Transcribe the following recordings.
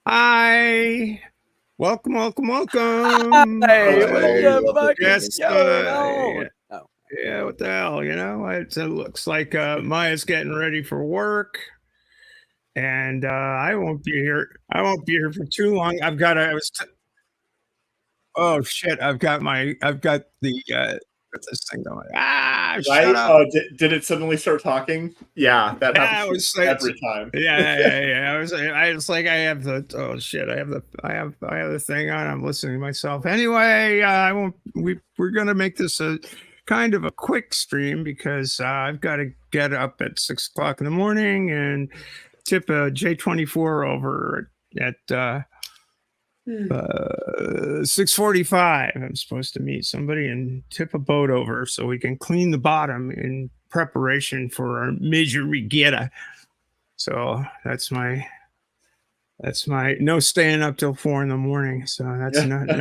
Hi. Welcome. Hey, what's the fucking Yes, going on? Oh, yeah, what the hell, it looks like Maya's getting ready for work, and I won't be here. I won't be here for too long. Oh shit, I've got the what's this thing going? Ah, shut Right? up. Oh, did it suddenly start talking? Yeah, that Yeah, happens I to me was like, every time. yeah. I was like, I have the oh shit, I have the thing on. I'm listening to myself. Anyway, I won't. We're gonna make this a kind of a quick stream because I've got to get up at 6 o'clock in the morning and tip a J24 over at 6:45. I'm supposed to meet somebody and tip a boat over so we can clean the bottom in preparation for our major regatta. So that's my no staying up till 4 in the morning. So that's not no,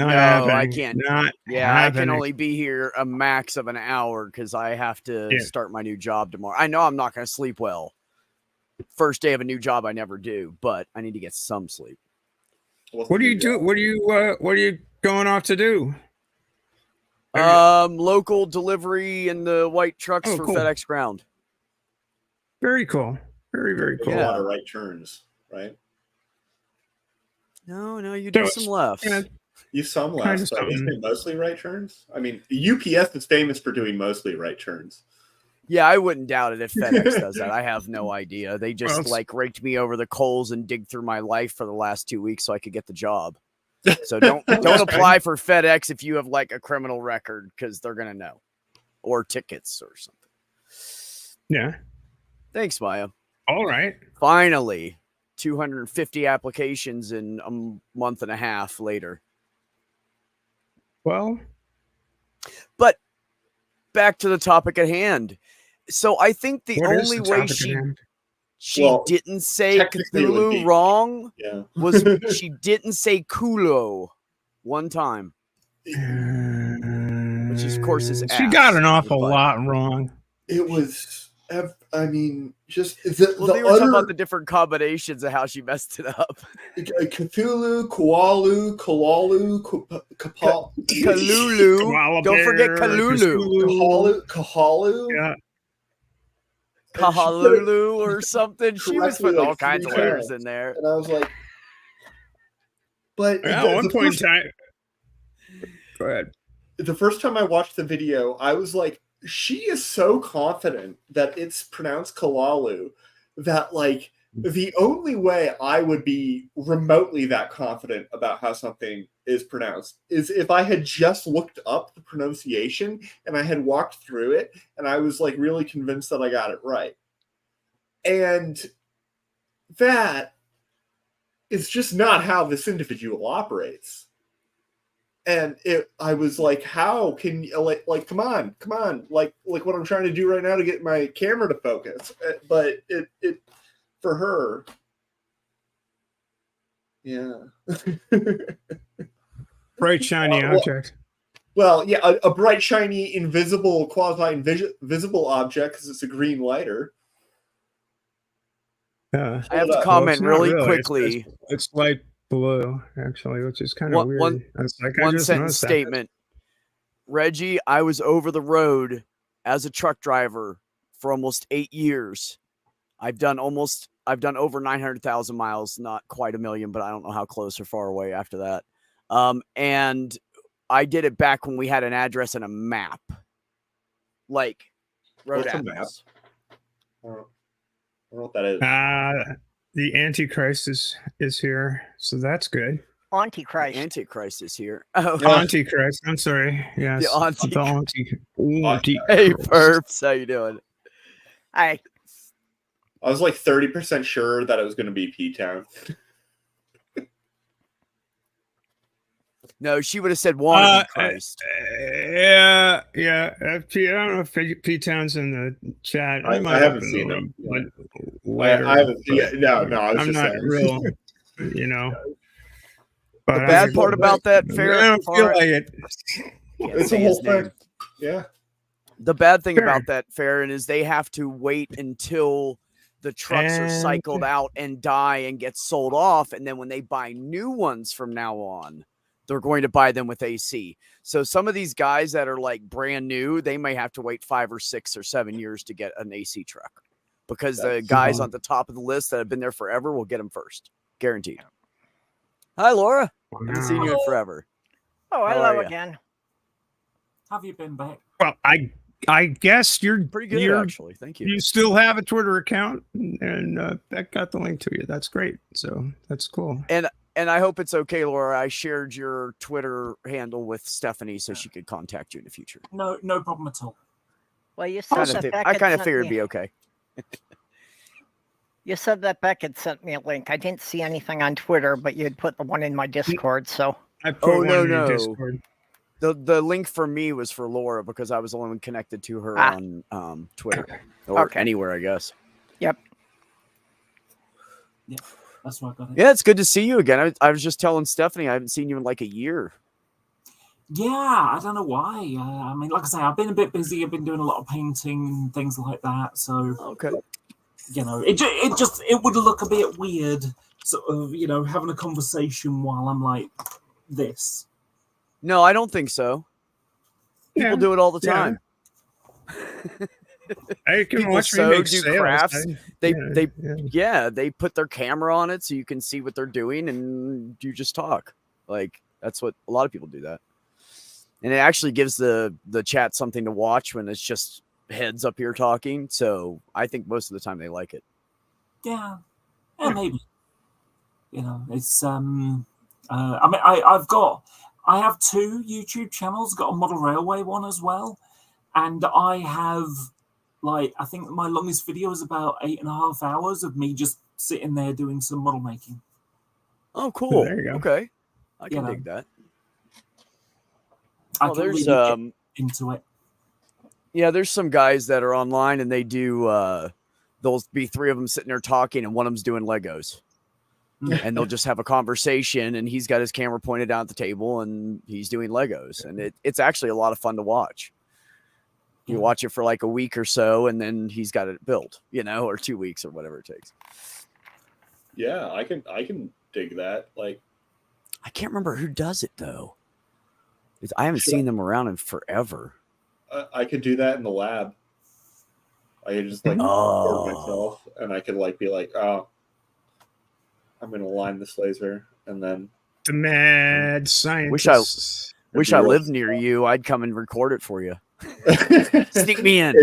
happening. I can't. Not Yeah, I can happening. only be here a max of an hour because I have to Yeah. start my new job tomorrow. I know I'm not going to sleep well. First day of a new job, I never do, but I need to get some sleep. What do you do? What are you going off to do? Local delivery in the white trucks for cool. FedEx Ground. Very cool. Very cool. A lot of right turns, right? No, you do some lefts. You some lefts, but isn't it mostly right turns? I mean, UPS is famous for doing mostly right turns. Yeah, I wouldn't doubt it if FedEx does that. I have no idea. They just raked me over the coals and dig through my life for the last 2 weeks so I could get the job. So don't apply for FedEx if you have like a criminal record because they're gonna know, or tickets or something. Yeah. Thanks, Maya. All right. Finally, 250 applications in a month and a half later. Well, but back to the topic at hand. So I think the only way she didn't say Cthulhu wrong was she didn't say Kulo one time. Which, of course, is she got an awful lot wrong. It was, I mean, just they were talking about the different combinations of how she messed it up. Cthulhu, Koalu, Kalalu, Kalulu. Don't forget Kalulu. Kahalu. Yeah. Kahalulu or something. She was putting all kinds of letters in there. And I was like, but at one point in time. Go ahead. The first time I watched the video, I was like, she is so confident that it's pronounced Kalalu that, like, the only way I would be remotely that confident about how something is pronounced is if I had just looked up the pronunciation and I had walked through it and I was like really convinced that I got it right. And that is just not how this individual operates. And I was like, how can you, like, come on, like what I'm trying to do right now to get my camera to focus. But it for her, yeah. Bright, shiny object. Well, yeah, a bright, shiny, invisible, quasi-invisible object because it's a green lighter. I have to comment really quickly. It's light blue, actually, which is kind of weird. One sentence statement. Reggie, I was over the road as a truck driver for almost 8 years. I've done over 900,000 miles, not quite 1 million, but I don't know how close or far away after that. And I did it back when we had an address and a map, like road address. I don't know what that is. The Antichrist is here, so that's good. Antichrist is here. Oh, Antichrist. I'm sorry. Yes. The Antichrist. Hey, perps. How you doing? Hi. I was like 30% sure that it was going to be P-Town. No, she would have said wannabe Christ. Yeah. I don't know if P-Town's in the chat. I haven't seen him. Later, I haven't. No. I'm not real. But the bad part about that fair, I don't feel like it. It's a whole thing. Yeah. The bad thing about that, Farron, is they have to wait until the trucks are cycled out and die and get sold off. And then when they buy new ones from now on, they're going to buy them with AC. So some of these guys that are like brand new, they may have to wait 5 or 6 or 7 years to get an AC truck, because the guys on the top of the list that have been there forever will get them first. Guaranteed. Hi, Laura. Haven't seen you in forever. Oh, hello again. How have you been back? Well, I guess you're pretty good, actually. Thank you. You still have a Twitter account, and that got the link to you. That's great. So that's cool. And I hope it's okay, Laura. I shared your Twitter handle with Stephanie so she could contact you in the future. No problem at all. Well, you said I kind of figured it'd be okay. You said that Beckett sent me a link. I didn't see anything on Twitter, but you had put the one in my Discord, so. I put one in your Discord. The link for me was for Laura because I was the only one connected to her on Twitter or anywhere, I guess. Yep. Yeah, that's why I got it. Yeah, it's good to see you again. I was just telling Stephanie I haven't seen you in like a year. Yeah, I don't know why. I mean, like I say, I've been a bit busy. I've been doing a lot of painting and things like that. So, okay. You know, it would look a bit weird, sort of, you know, having a conversation while I'm like this. No, I don't think so. People do it all the time. I can People watch me make do sales. crafts. They put their camera on it so you can see what they're doing, and you just talk. Like, that's what a lot of people do that. And it actually gives the chat something to watch when it's just heads up here talking. So I think most of the time they like it. Yeah, maybe. You know, it's I mean, I have 2 YouTube channels. Got a model railway one as well, and I have I think my longest video is about 8.5 hours of me just sitting there doing some model making. Oh, cool. There you go. Okay, I can dig that. I can really get into it. Yeah, there's some guys that are online and they do. There'll be 3 of them sitting there talking, and one of them's doing Legos. And they'll just have a conversation, and he's got his camera pointed down at the table and he's doing Legos, and it's actually a lot of fun to watch. You watch it for like a week or so, and then he's got it built, you know, or 2 weeks or whatever it takes. Yeah, I can dig that. Like, I can't remember who does it though. I haven't seen them around in forever. I could do that in the lab. I could just record myself, and I could be like, oh, I'm going to align this laser, and then the mad scientist. Wish I lived near you. I'd come and record it for you. Sneak me in.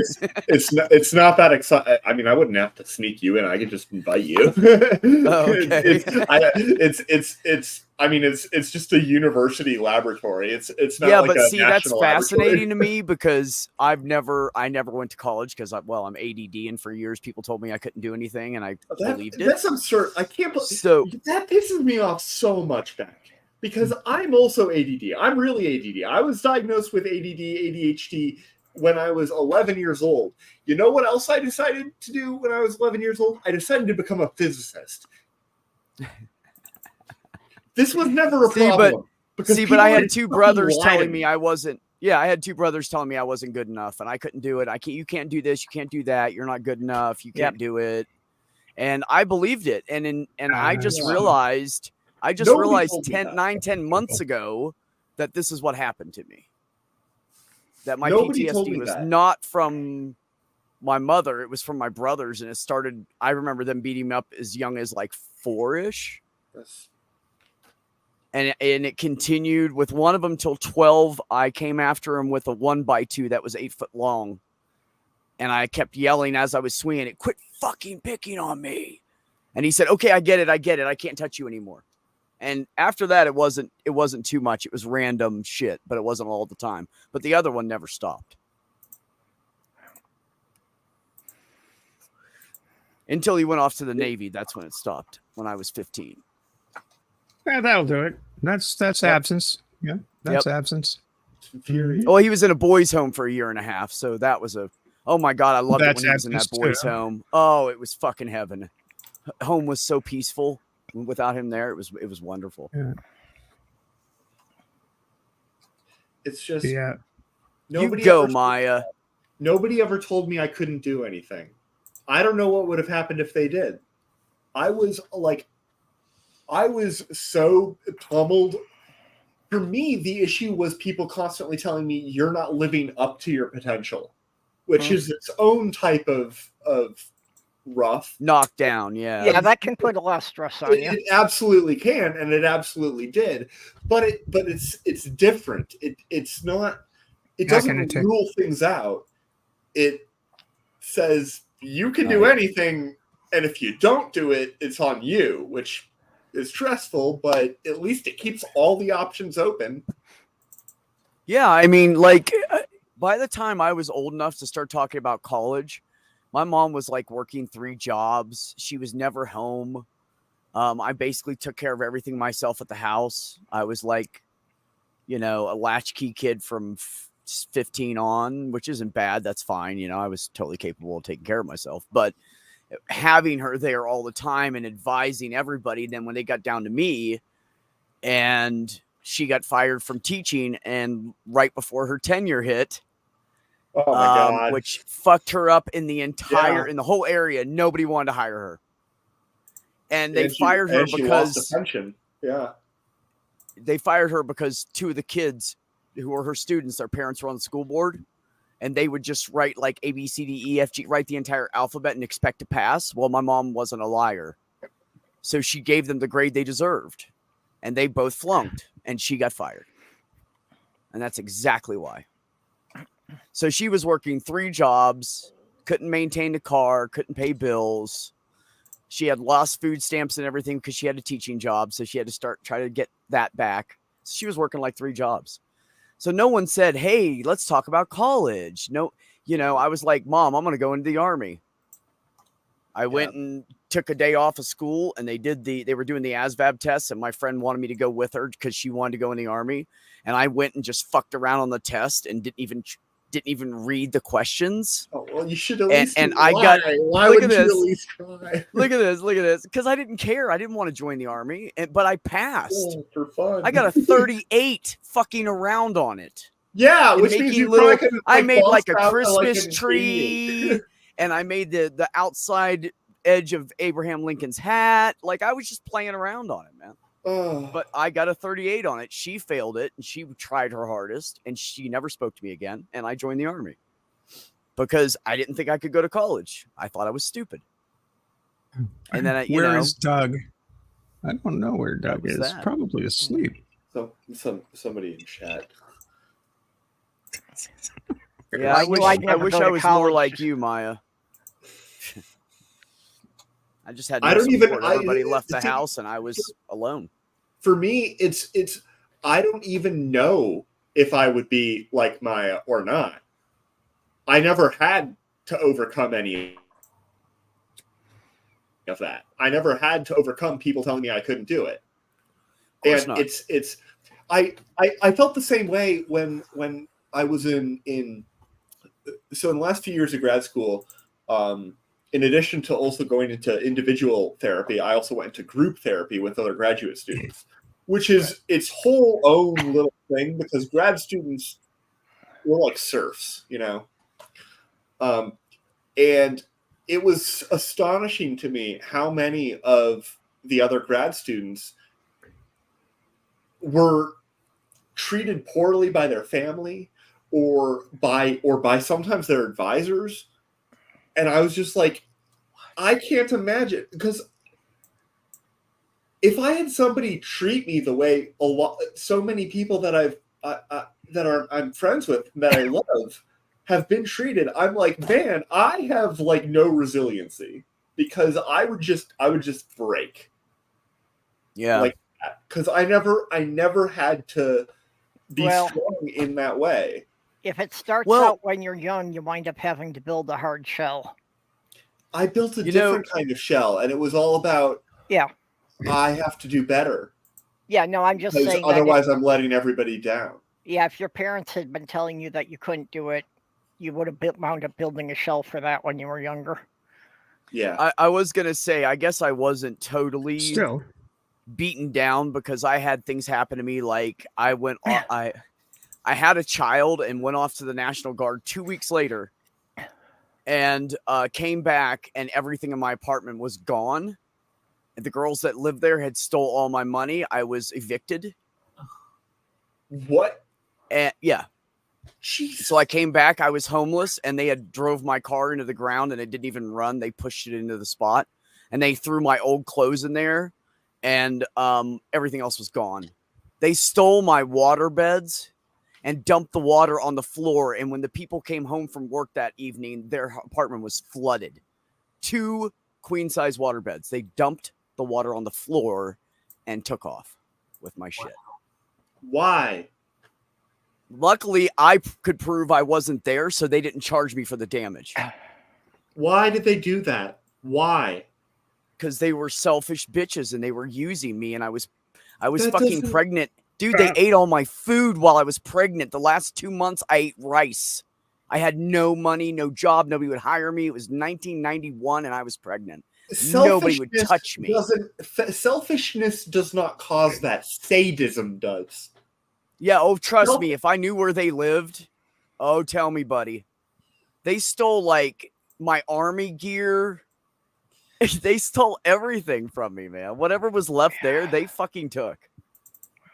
It's not that exciting. I mean, I wouldn't have to sneak you in. I could just invite you. Okay. It's just a university laboratory. It's not. Yeah, like but a see, that's national fascinating laboratory. to me because I never went to college because I'm ADD, and for years people told me I couldn't do anything, and I believed it. That's absurd. I can't believe. So that pisses me off so much, Beck. Because I'm also ADD. I'm really ADD. I was diagnosed with ADD, ADHD when I was 11 years old. You know what else I decided to do when I was 11 years old? I decided to become a physicist. This was never a problem. But I had 2 brothers telling me I wasn't. Yeah, I had 2 brothers telling me I wasn't good enough, and I couldn't do it. You can't do this. You can't do that. You're not good enough. You can't do it. And I believed it. And I just realized. I just realized 10 months ago that this is what happened to me. That my PTSD was not from my mother. It was from my brothers. And it started, I remember them beating me up as young as 4-ish. Yes. And it continued with one of them till 12. I came after him with a 1x2 that was 8 foot long. And I kept yelling as I was swinging it, quit fucking picking on me. And he said, okay, I get it. I can't touch you anymore. And after that, it wasn't too much. It was random shit, but it wasn't all the time. But the other one never stopped. Until he went off to the Navy. That's when it stopped, when I was 15. Yeah, that'll do it. That's absence. Yeah, that's absence. Oh, he was in a boys' home for 1.5 years. So that was oh my God, I loved it when he was in that boys' home. Oh, it was fucking heaven. Home was so peaceful. Without him there, it was wonderful. Yeah. It's just You go, Maya. Nobody ever told me I couldn't do anything. I don't know what would have happened if they did. I was so pummeled. For me, the issue was people constantly telling me you're not living up to your potential, which is its own type of rough. Knockdown, yeah. Yeah, that can put a lot of stress on you. It absolutely can, and it absolutely did. But it's different. It's not. It doesn't rule things out. It says you can do anything, and if you don't do it, it's on you, which is stressful, but at least it keeps all the options open. Yeah, I mean, like, by the time I was old enough to start talking about college, my mom was like working 3 jobs. She was never home. I basically took care of everything myself at the house. I was like, a latchkey kid from 15 on, which isn't bad. That's fine. I was totally capable of taking care of myself. But having her there all the time and advising everybody, then when they got down to me and she got fired from teaching, and right before her tenure hit, oh my God, which fucked her up in the entire in the whole area. Nobody wanted to hire her, and they fired her because pension. Yeah, they fired her because 2 of the kids who were her students, their parents were on the school board, and they would just write like A, B, C, D, E, F, G, write the entire alphabet and expect to pass. Well, my mom wasn't a liar, so she gave them the grade they deserved, and they both flunked, and she got fired, and that's exactly why. So she was working 3 jobs, couldn't maintain the car, couldn't pay bills. She had lost food stamps and everything because she had a teaching job. So she had to try to get that back. So she was working like 3 jobs. So no one said, hey, let's talk about college. No, I was like, Mom, I'm going to go into the Army. I went and took a day off of school, and they were doing the ASVAB tests, and my friend wanted me to go with her because she wanted to go in the Army. And I went and just fucked around on the test and didn't even read the questions. Oh, well, you should at least. And I got. Why would you at least try? Look at this. Because I didn't care. I didn't want to join the Army, but I passed. Oh, for fun. I got a 38 fucking around on it. Yeah, which means you probably couldn't. I made like a Christmas tree, and I made the outside edge of Abraham Lincoln's hat. Like, I was just playing around on it, man. But I got a 38 on it. She failed it, and she tried her hardest, and she never spoke to me again. And I joined the Army because I didn't think I could go to college. I thought I was stupid. And then where is Doug? I don't know where Doug is. That? Probably asleep. So somebody in chat. Yeah, I wish I was more like you, Maya. I just had no support. Everybody left the house, and I was alone. For me, it's I don't even know if I would be like Maya or not. I never had to overcome any of that. I never had to overcome people telling me I couldn't do it. And not. I felt the same way when I was in the last few years of grad school, in addition to also going into individual therapy, I also went into group therapy with other graduate students, which is its whole own little thing because grad students were like serfs, and it was astonishing to me how many of the other grad students were treated poorly by their family or by sometimes their advisors. And I was just like, I can't imagine, because if I had somebody treat me the way so many people that I'm friends with, that I love, have been treated, I'm like, man, I have like no resiliency because I would just break. Yeah. Like that. Because I never had to be strong in that way. If it starts out when you're young, you wind up having to build a hard shell. I built a different kind of shell, and it was all about, I have to do better. Yeah, no, I'm just saying. Otherwise, I'm letting everybody down. Yeah, if your parents had been telling you that you couldn't do it, you would have wound up building a shell for that when you were younger. Yeah. I was going to say, I guess I wasn't totally beaten down because I had things happen to me. Like I had a child and went off to the National Guard 2 weeks later. and came back, and everything in my apartment was gone. And the girls that lived there had stole all my money. I was evicted. What? And yeah. Jeez. So I came back. I was homeless, and they had drove my car into the ground, and it didn't even run. They pushed it into the spot, and they threw my old clothes in there, and everything else was gone. They stole my water beds and dumped the water on the floor. And when the people came home from work that evening, their apartment was flooded. 2 queen-size water beds. They dumped the water on the floor and took off with my shit. Why? Luckily, I could prove I wasn't there, so they didn't charge me for the damage. Why did they do that? Why? Because they were selfish bitches and they were using me, and I was That fucking doesn't- pregnant. Dude, they ate all my food while I was pregnant. The last 2 months, I ate rice. I had no money, no job. Nobody would hire me. It was 1991, and I was pregnant. Nobody would touch me. Selfishness does not cause that. Sadism does. Yeah, oh, trust Nope. me. If I knew where they lived, oh, tell me, buddy. They stole, like, my army gear. They stole everything from me, man. Whatever was left there, they fucking took.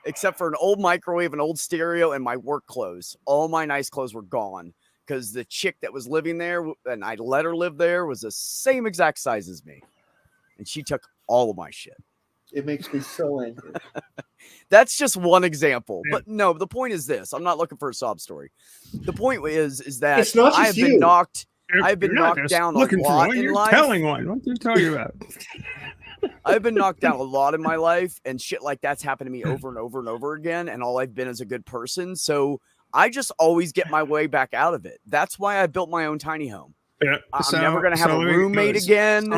Except for an old microwave, an old stereo, and my work clothes. All my nice clothes were gone. Because the chick that was living there, and I let her live there, was the same exact size as me. And she took all of my shit. It makes me so angry. That's just one example. But no, the point is this. I'm not looking for a sob story. The point is that It's not just I have you. been knocked. I've been You're not knocked just down a looking for lot one, in you're life. telling one. What are you talking about? I've been knocked down a lot in my life, and shit like that's happened to me over and over and over again. And all I've been is a good person. So I just always get my way back out of it. That's why I built my own tiny home. Yeah. I'm never going to have a roommate again.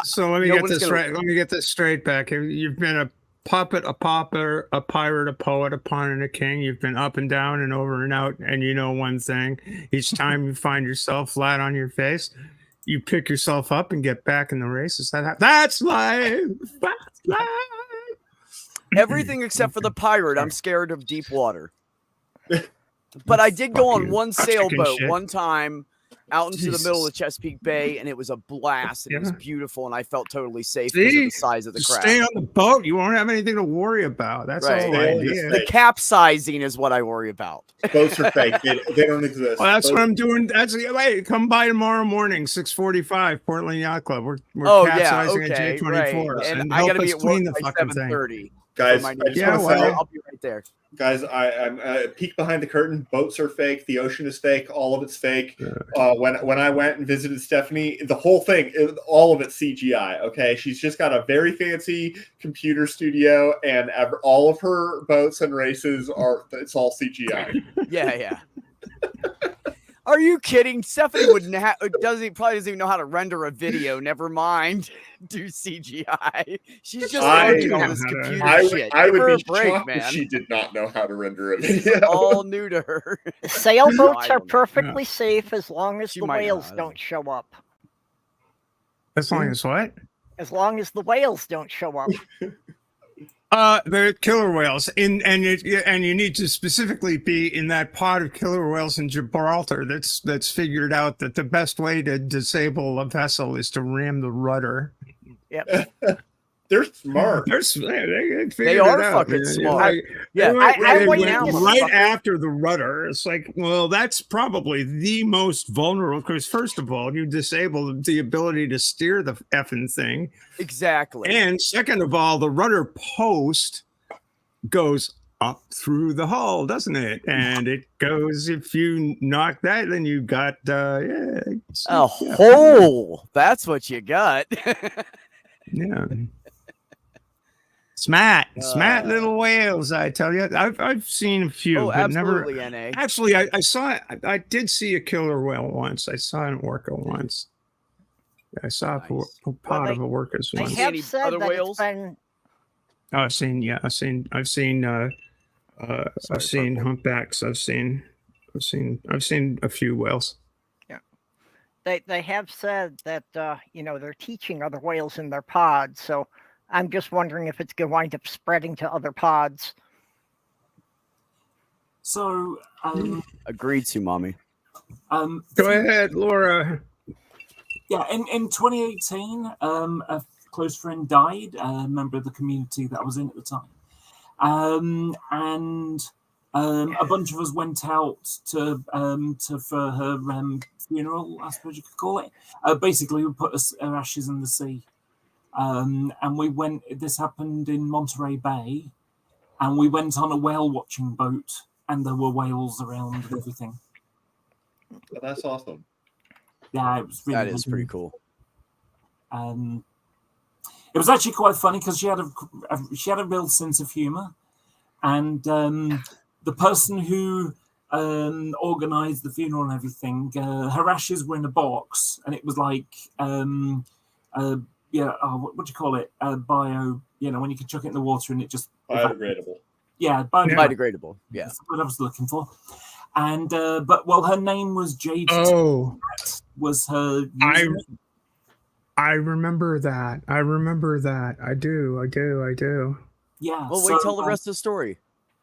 So let me no get one's this gonna- right. Let me get this straight back. You've been a puppet, a pauper, a pirate, a poet, a pawn, and a king. You've been up and down and over and out. And you know one thing: each time you find yourself flat on your face, you pick yourself up and get back in the race. That's life. That's life. Everything except for the pirate. I'm scared of deep water. But I did go on one sailboat one time out into the middle of Chesapeake Bay, and it was a blast. And it was beautiful, and I felt totally safe because of the size of the craft. Stay on the boat. You won't have anything to worry about. That's Right. the whole idea. The capsizing is what I worry about. Boats are fake. They don't exist. Well, that's what I'm doing. Wait, come by tomorrow morning, 6:45, Portland Yacht Club. We're capsizing at J24. Right. And I help got to be us at clean work the by fucking 7:30. thing. Guys, I just want to say, I'll be right there. Guys, I'm peek behind the curtain. Boats are fake. The ocean is fake. All of it's fake. When I went and visited Stephanie, the whole thing, all of it's CGI. Okay, she's just got a very fancy computer studio, and all of her boats and races it's all CGI. Yeah. Are you kidding? Stephanie probably doesn't even know how to render a video. Never mind, do CGI. She's just learning on this computer shit. I Give her would a be break, shocked man. if she did not know how to render a It's video. all new to her. Sailboats are perfectly safe as long as She the might whales not. don't show up. As long as what? As long as the whales don't show up. They're killer whales, and you need to specifically be in that pod of killer whales in Gibraltar that's figured out that the best way to disable a vessel is to ram the rudder. Yep. They're smart. They are fucking smart. I went right after the rudder. It's like, well, that's probably the most vulnerable because first of all, you disable the ability to steer the effing thing. Exactly. And second of all, the rudder post goes up through the hull, doesn't it? And it goes, if you knock that, then you got a hole. That's what you got. Yeah. Smart little whales, I tell you. I've seen a few, but absolutely, never. NA. Actually, I saw. I did see a killer whale once. I saw it in Orca once. I saw a pod of a Orcas They once. have said other that whales? it's been. Oh, I've seen humpbacks. I've seen a few whales. They have said that they're teaching other whales in their pods. So I'm just wondering if it's going to wind up spreading to other pods. So, Agreed to, mommy. Go ahead, Laura. Yeah, in 2018, a close friend died, a member of the community that I was in at the time. And a bunch of us went out to for her funeral, I suppose you could call it. Basically, we put her ashes in the sea. And we went, this happened in Monterey Bay, and we went on a whale watching boat, and there were whales around and everything. Oh, that's awesome. Yeah, it was really That is pretty cool. It was actually quite funny because she had a real sense of humor, and the person who organized the funeral and everything, her ashes were in a box, and it was like what do you call it? Bio, when you can chuck it in the water and it just Biodegradable. Yeah, biodegradable. Yeah, that's what I was looking for. And but her name was Jade. Oh, was her username. I remember that. I do. Yeah. Well, wait, tell the rest of the story.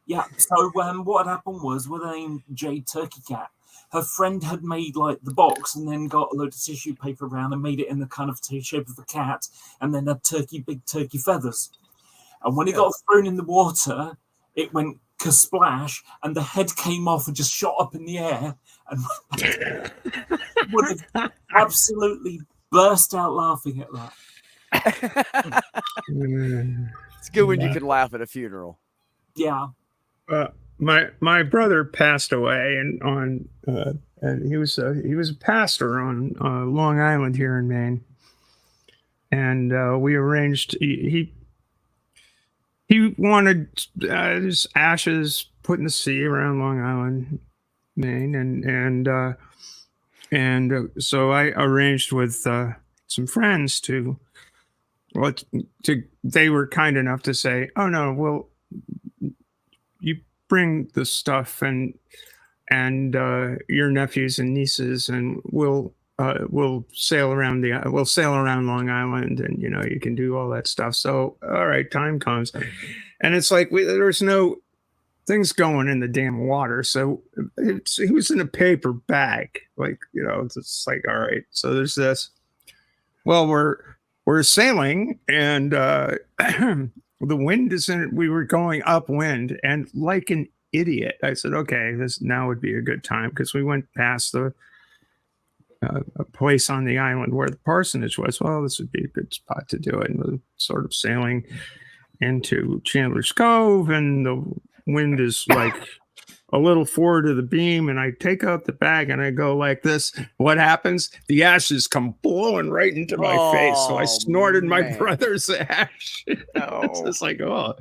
Yeah. So what had happened was, with her name Jade Turkey Cat, her friend had made like the box and then got a load of tissue paper around and made it in the kind of shape of the cat, and then had big turkey feathers. And when it got thrown in the water, it went splash, and the head came off and just shot up in the air, and would have absolutely burst out laughing at that. It's good when you can laugh at a funeral. Yeah. My brother passed away, and he was a pastor on Long Island here in Maine, and we arranged. He wanted his ashes put in the sea around Long Island, Maine, and so I arranged with some friends to. They were kind enough to say, "Oh no, well, you bring the stuff and your nephews and nieces, and we'll sail around Long Island, and you can do all that stuff." So all right, time comes, and it's like there's no things going in the damn water, so he was in a paper bag, like it's like, all right, so there's this. Well, we're sailing, and the wind is in. We were going upwind, and like an idiot, I said, "Okay, this now would be a good time," because we went past a place on the island where the parsonage was. Well, this would be a good spot to do it. And we're sort of sailing into Chandler's Cove, and the wind is like a little forward of the beam, and I take out the bag and I go like this. What happens? The ashes come blowing right into my face. So I snorted my brother's ash. It's just like, oh.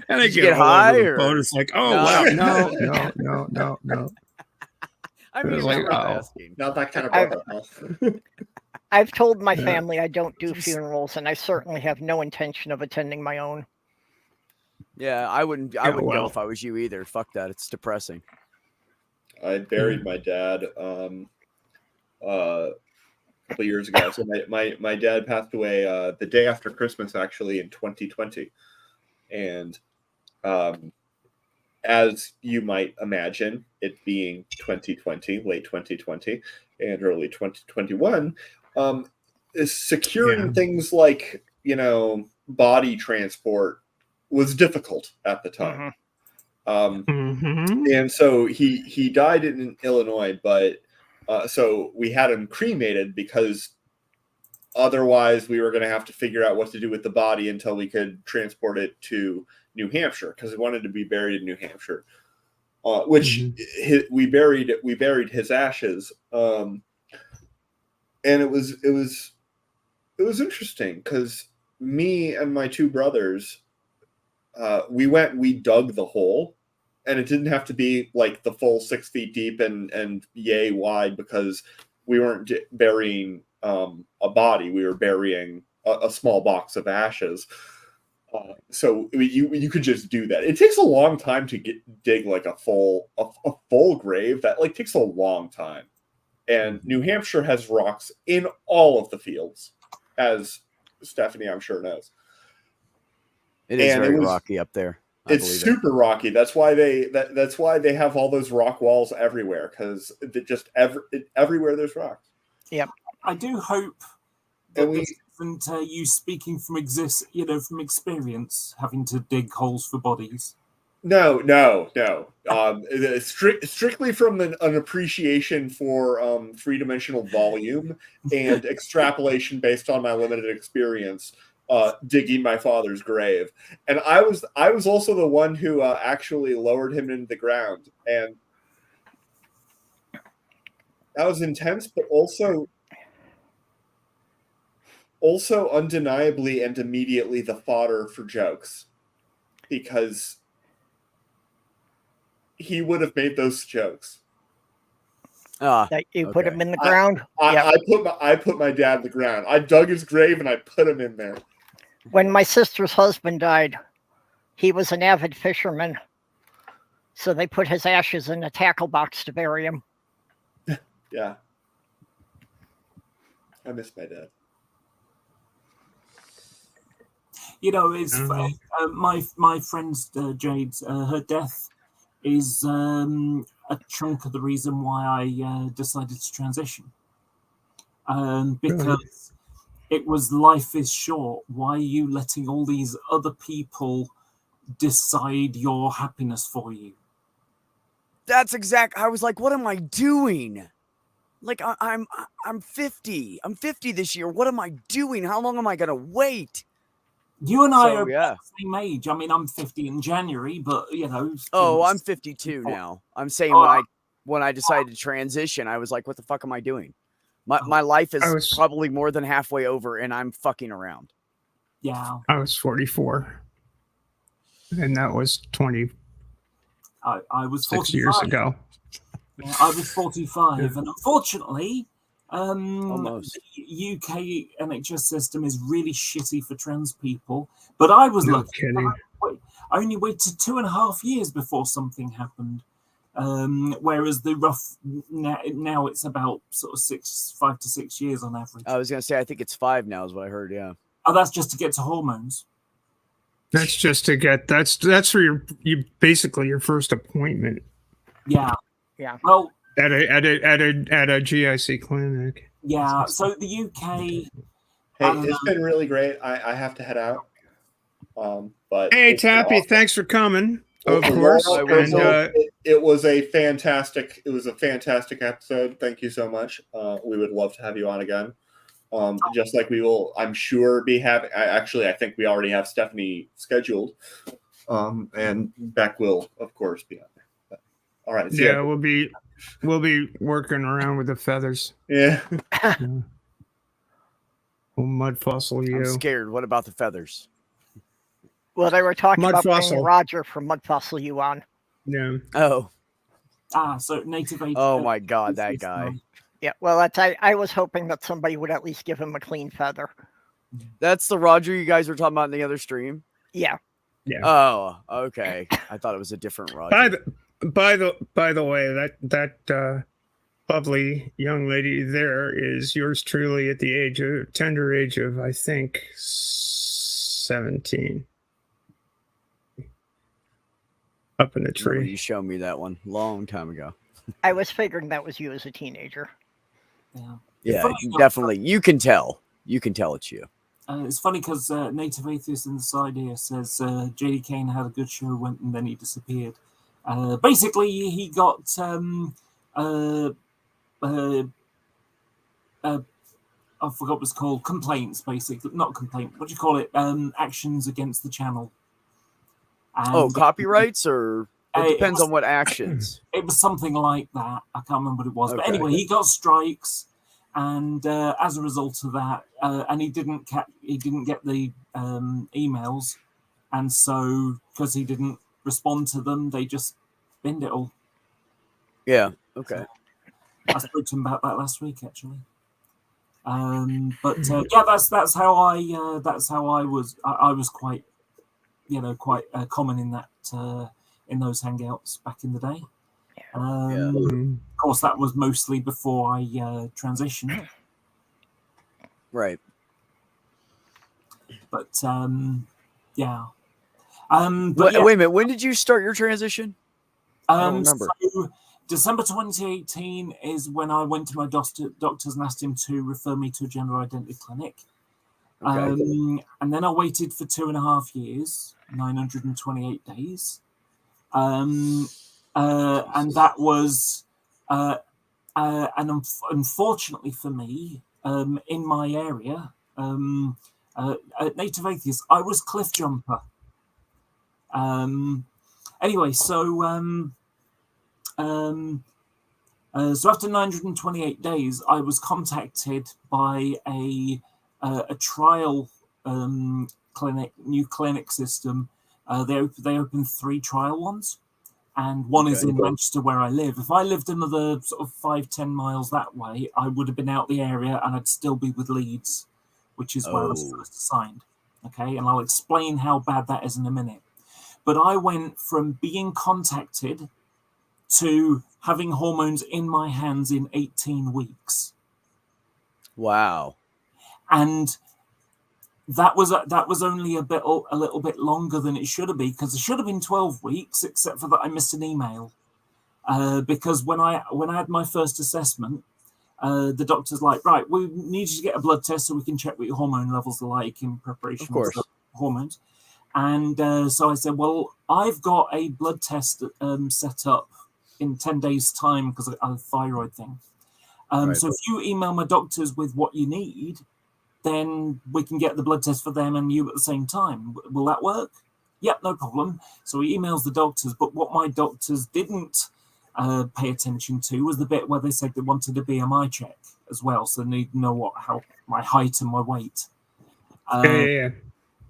And I get high over the boat. It's like, oh, wow. No. I mean, like, asking. Not that kind of brother. I've told my family I don't do funerals, and I certainly have no intention of attending my own. Yeah, I wouldn't go if I was you either. Fuck that. It's depressing. I buried my dad a couple years ago. So my dad passed away the day after Christmas, actually, in 2020. And as you might imagine, it being 2020, late 2020 and early 2021, is securing things like, body transport was difficult at the time. And so he died in Illinois, but so we had him cremated because otherwise we were going to have to figure out what to do with the body until we could transport it to New Hampshire, because he wanted to be buried in New Hampshire, which we buried his ashes. And it was interesting because me and my two brothers, we dug the hole, and it didn't have to be like the full 6 feet deep and yay wide, because we weren't burying a body. We were burying a small box of ashes. So you could just do that. It takes a long time to dig like a full grave. That like takes a long time. And New Hampshire has rocks in all of the fields, as Stephanie, I'm sure, knows. It is very rocky up there. It's super rocky. That's why they have all those rock walls everywhere, because just everywhere there's rocks. Yep. I do hope that this isn't you speaking from from experience, having to dig holes for bodies. No. Strictly from an appreciation for three-dimensional volume and extrapolation based on my limited experience digging my father's grave. And I was also the one who actually lowered him into the ground. And that was intense, but also undeniably and immediately the fodder for jokes. Because he would have made those jokes. That you put him in the ground? I put my dad in the ground. I dug his grave and I put him in there. When my sister's husband died, he was an avid fisherman. So they put his ashes in a tackle box to bury him. Yeah. I miss my dad. It's my friend's Jade's her death is a chunk of the reason why I decided to transition. Because it was life is short. Why are you letting all these other people decide your happiness for you? That's I was like, what am I doing? Like I'm 50. I'm 50 this year. What am I doing? How long am I gonna wait? You and I are the same age. I mean, I'm 50 in January, but Oh, I'm 52 now. I'm saying when I decided to transition, I was like, what the fuck am I doing? My life is probably more than halfway over, and I'm fucking around. Yeah. I was 44. And that was 26 I was 45. years ago. Yeah, I was 45, and unfortunately, Almost. the UK NHS system is really shitty for trans people. But I was lucky. Kidding. I only waited 2.5 years before something happened. Whereas the rough now it's about sort of 5 to 6 years on average. I was gonna say I think it's 5 now, is what I heard. Yeah. Oh, that's just to get to hormones. That's just to get that's for you basically your first appointment. Yeah. Well, at a GIC clinic. Yeah. So the UK. Hey, it's been really great. I have to head out. But hey, Tappy, awesome. Thanks for coming. Of course, and it was a fantastic episode. Thank you so much. We would love to have you on again. Just like we will, I'm sure, be having. I think we already have Stephanie scheduled, and Beck will, of course, be on there. But, all right. Yeah, we'll be working around with the feathers. Yeah. We'll mud fossil you. I'm scared. What about the feathers? Well, they were talking Mud about fossil. bringing Roger from Mud Fossil you on. Yeah. Oh. So native. Oh my God, that guy. Yeah. Well, I was hoping that somebody would at least give him a clean feather. That's the Roger you guys were talking about in the other stream. Yeah. Yeah. Oh, okay. I thought it was a different Roger. By the way, that lovely young lady there is yours truly at the tender age of, I think, 17. Up in the tree. You showed me that one long time ago. I was figuring that was you as a teenager. Yeah, definitely. You can tell. You can tell it's you. It's funny because Native Atheist in the side here says JD Kane had a good show, and then he disappeared. Basically, he got I forgot what it's called. Complaints, basically. Not complaint. What do you call it? Actions against the channel. And, copyrights, or it depends on what actions. It was something like that. I can't remember what it was. Okay. But anyway, he got strikes, and as a result of that, and he didn't get the emails, and so because he didn't respond to them, they just binned it all. Yeah. Okay. I spoke to him about that last week, actually. But yeah, that's how I was. I was quite common in that in those hangouts back in the day. Of course, that was mostly before I transitioned. Right. But yeah. Wait a minute. When did you start your transition? I don't remember. So December 2018 is when I went to my doctors and asked him to refer me to a gender identity clinic. Okay. And then I waited for 2.5 years, 928 days. And that was, and unfortunately for me, in my area, Native Atheist, I was cliff jumper. Anyway, so after 928 days, I was contacted by a trial clinic, new clinic system. They opened 3 trial ones, and one is in Manchester where I live. If I lived another sort of 5-10 miles that way, I would have been out the area and I'd still be with Leeds, which is where I was first assigned. Okay, and I'll explain how bad that is in a minute. But I went from being contacted to having hormones in my hands in 18 weeks. Wow. And that was only a little bit longer than it should have been, because it should have been 12 weeks, except for that I missed an email. Because when I had my first assessment, the doctor's like, right, we need you to get a blood test so we can check what your hormone levels are like in preparation for hormones. And so I said, well, I've got a blood test set up in 10 days' time because I have a thyroid thing. So if you email my doctors with what you need, then we can get the blood test for them and you at the same time. Will that work? Yep, no problem. So he emails the doctors, but what my doctors didn't pay attention to was the bit where they said they wanted a BMI check as well, so they need to know how my height and my weight.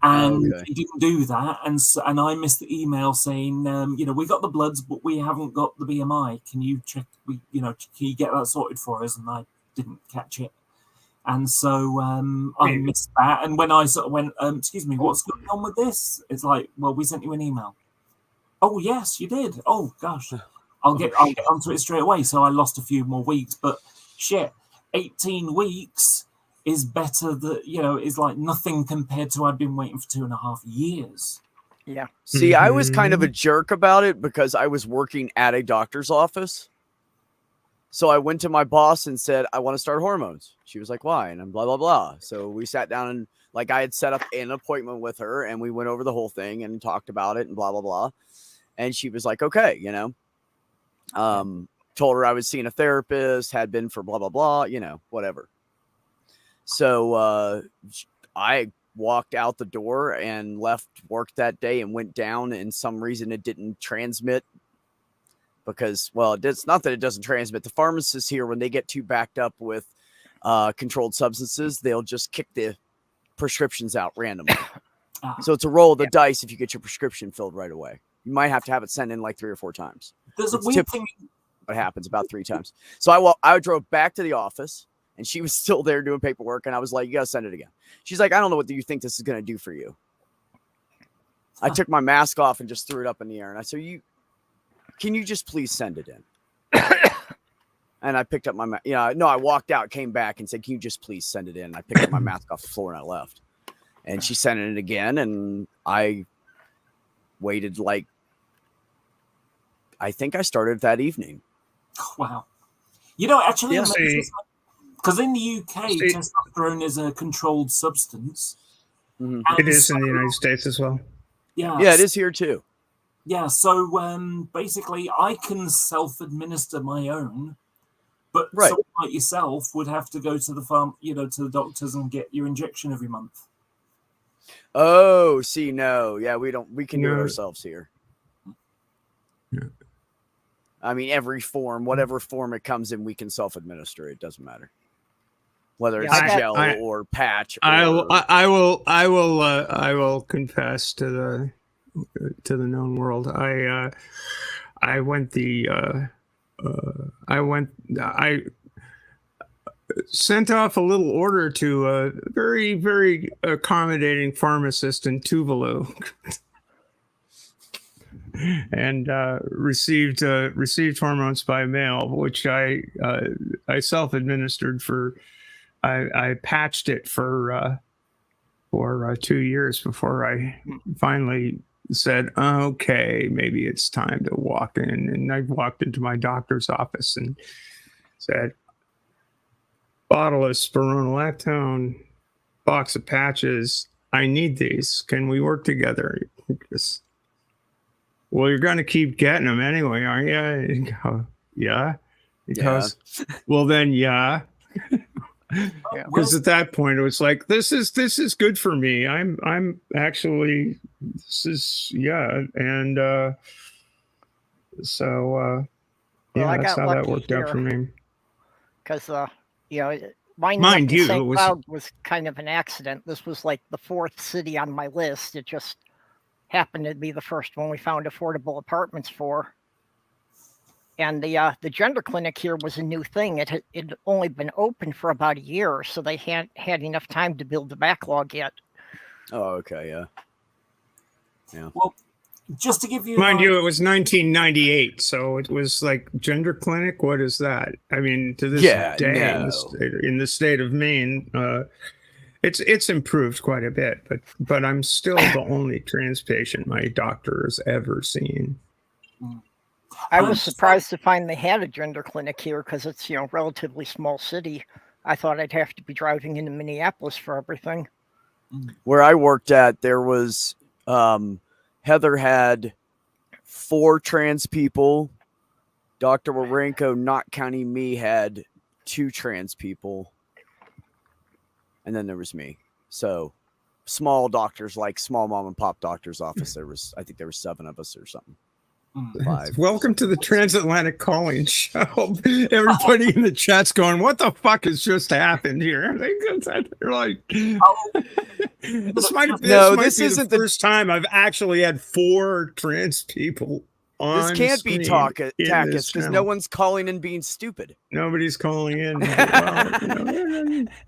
And he didn't do that, and I missed the email saying, we got the bloods, but we haven't got the BMI. Can you check? Can you get that sorted for us? And I didn't catch it, and so I missed that. And when I sort of went, excuse me, what's going on with this? It's like, well, we sent you an email. Oh yes, you did. Oh gosh, I'll get onto it straight away. So I lost a few more weeks, but shit, 18 weeks. Is better is like nothing compared to I'd been waiting for 2.5 years. Yeah. See, I was kind of a jerk about it because I was working at a doctor's office. So I went to my boss and said, I want to start hormones. She was like, why? And I'm blah, blah, blah. So we sat down and I had set up an appointment with her and we went over the whole thing and talked about it and blah, blah, blah. And she was like, okay, told her I was seeing a therapist, had been for blah, blah, blah, whatever. So I walked out the door and left work that day and went down, and some reason it didn't transmit because, well, it's not that it doesn't transmit. The pharmacists here, when they get too backed up with controlled substances, they'll just kick the prescriptions out randomly. So it's a roll of the dice if you get your prescription filled right away. You might have to have it sent in like 3 or 4 times. There's a weird thing. What happens about 3 times. So I drove back to the office. And she was still there doing paperwork. And I was like, you got to send it again. She's like, I don't know what you think this is going to do for you. I took my mask off and just threw it up in the air. And I said, can you just please send it in? And I picked up my I walked out, came back and said, can you just please send it in? And I picked up my mask off the floor and I left. And she sent it again. And I waited I think I started that evening. Wow. Actually, because in the UK, testosterone is a controlled substance. Mm-hmm. It is in the United States as well. Yeah, it is here too. Yeah, so basically, I can self-administer my own, but someone like yourself would have to go to the farm, to the doctors and get your injection every month. Oh, see, no, yeah, we can do it ourselves here. Yeah. I mean, every form, whatever form it comes in, we can self-administer. It doesn't matter. Whether it's gel or patch. I will confess to the known world. I sent off a little order to a very, very accommodating pharmacist in Tuvalu. And received hormones by mail, which I self-administered for. I patched it for for 2 years before I finally said, okay, maybe it's time to walk in. And I walked into my doctor's office and said, bottle of spironolactone, box of patches. I need these. Can we work together? Because, well, you're going to keep getting them anyway, aren't you? Go, yeah. Because, well, then, yeah. Because at that point it was like, this is good for me. I'm actually, this is, yeah. And so yeah, that's how that worked out for me. Because you know, winding Mind up in you, St. it was- Cloud was kind of an accident. This was like the 4th city on my list. It just happened to be the first one we found affordable apartments for. And the gender clinic here was a new thing. It had only been open for about a year, so they hadn't had enough time to build the backlog yet. Oh, okay, yeah. Well, just to give you, mind you, it was 1998, so it was like gender clinic. What is that? I mean, to this day, in the state of Maine, it's improved quite a bit. But I'm still the only trans patient my doctor has ever seen. I was surprised to find they had a gender clinic here because it's, relatively small city. I thought I'd have to be driving into Minneapolis for everything. Where I worked at, there was Heather had 4 trans people. Dr. Warenko, not counting me, had 2 trans people. And then there was me. So small doctors, like small mom and pop doctor's office. I think there were 7 of us or something. 5. Welcome to the Transatlantic Calling Show. Everybody in the chat's going, what the fuck has just happened here? They're like, this might be the first time I've actually had 4 trans people on This can't be Takis because no one's calling and being stupid. Nobody's calling in.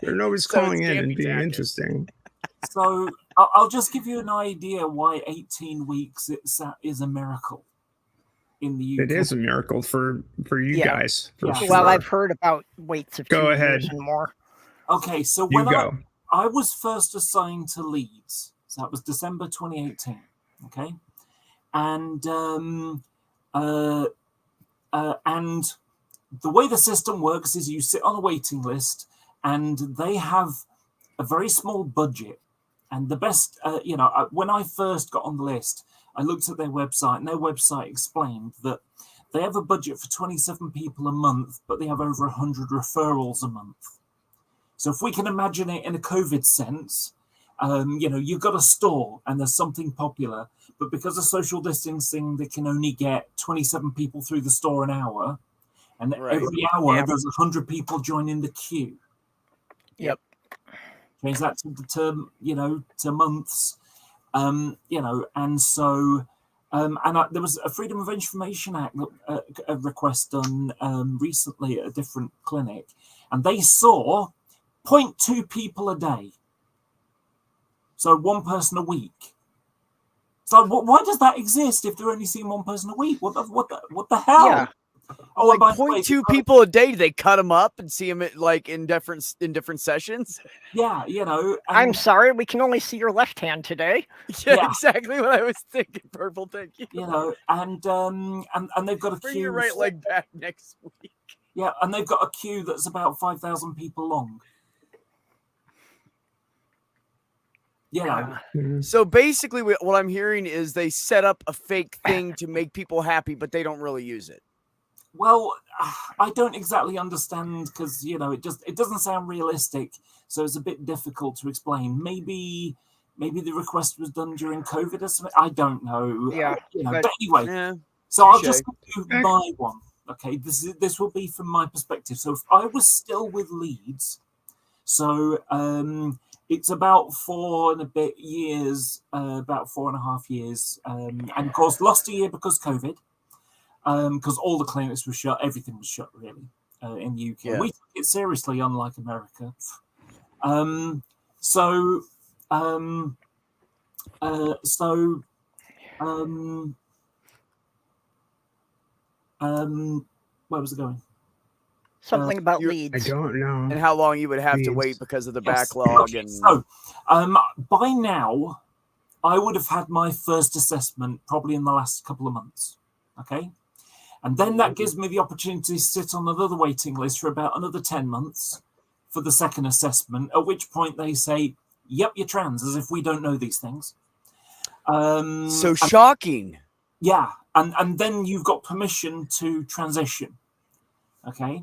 Nobody's calling in and being interesting. So I'll just give you an idea why 18 weeks is a miracle. In the UK. It is a miracle for you guys. For sure. Well, I've heard about waits of 2 Go ahead. years and more. Okay, so when I was first assigned to Leeds, so that was December 2018. Okay, and the way the system works is you sit on a waiting list, and they have a very small budget. And the best, when I first got on the list, I looked at their website, and their website explained that they have a budget for 27 people a month, but they have over 100 referrals a month. So if we can imagine it in a COVID sense, you've got a store and there's something popular, but because of social distancing, they can only get 27 people through the store an hour. And every hour, there's 100 people joining the queue. Yep. Change that to months. And so, there was a Freedom of Information Act a request done recently at a different clinic, and they saw 0.2 people a day, so 1 person a week. So why does that exist if they're only seeing 1 person a week? What the hell? Yeah. Oh, like 0.2 people a day. Do they cut them up and see them in different sessions? Yeah, I'm sorry, we can only see your left hand today. Yeah, exactly what I was thinking. Purple, thank you. And they've got a Bring queue. your right leg back next week. Yeah, and they've got a queue that's about 5,000 people long. So basically, what I'm hearing is they set up a fake thing to make people happy, but they don't really use it. Well, I don't exactly understand because it doesn't sound realistic, so it's a bit difficult to explain. Maybe the request was done during COVID or something. I don't know. Yeah. But anyway, so I'll just do my one. Okay, this will be from my perspective. So if I was still with Leeds, so it's about 4 and a bit years, about 4.5 years, and of course lost a year because COVID. Because all the clinics were shut, everything was shut really in the UK. Yeah. We took it seriously, unlike America. Where was it going? Something about I leads. don't know. And how long you would have to Leads. wait because of the Yes. backlog. Okay, And so, by now, I would have had my first assessment probably in the last couple of months. Okay. And then that gives me the opportunity to sit on another waiting list for about another 10 months for the second assessment, at which point they say, yep, you're trans, as if we don't know these things. so shocking. Yeah. And then you've got permission to transition. Okay.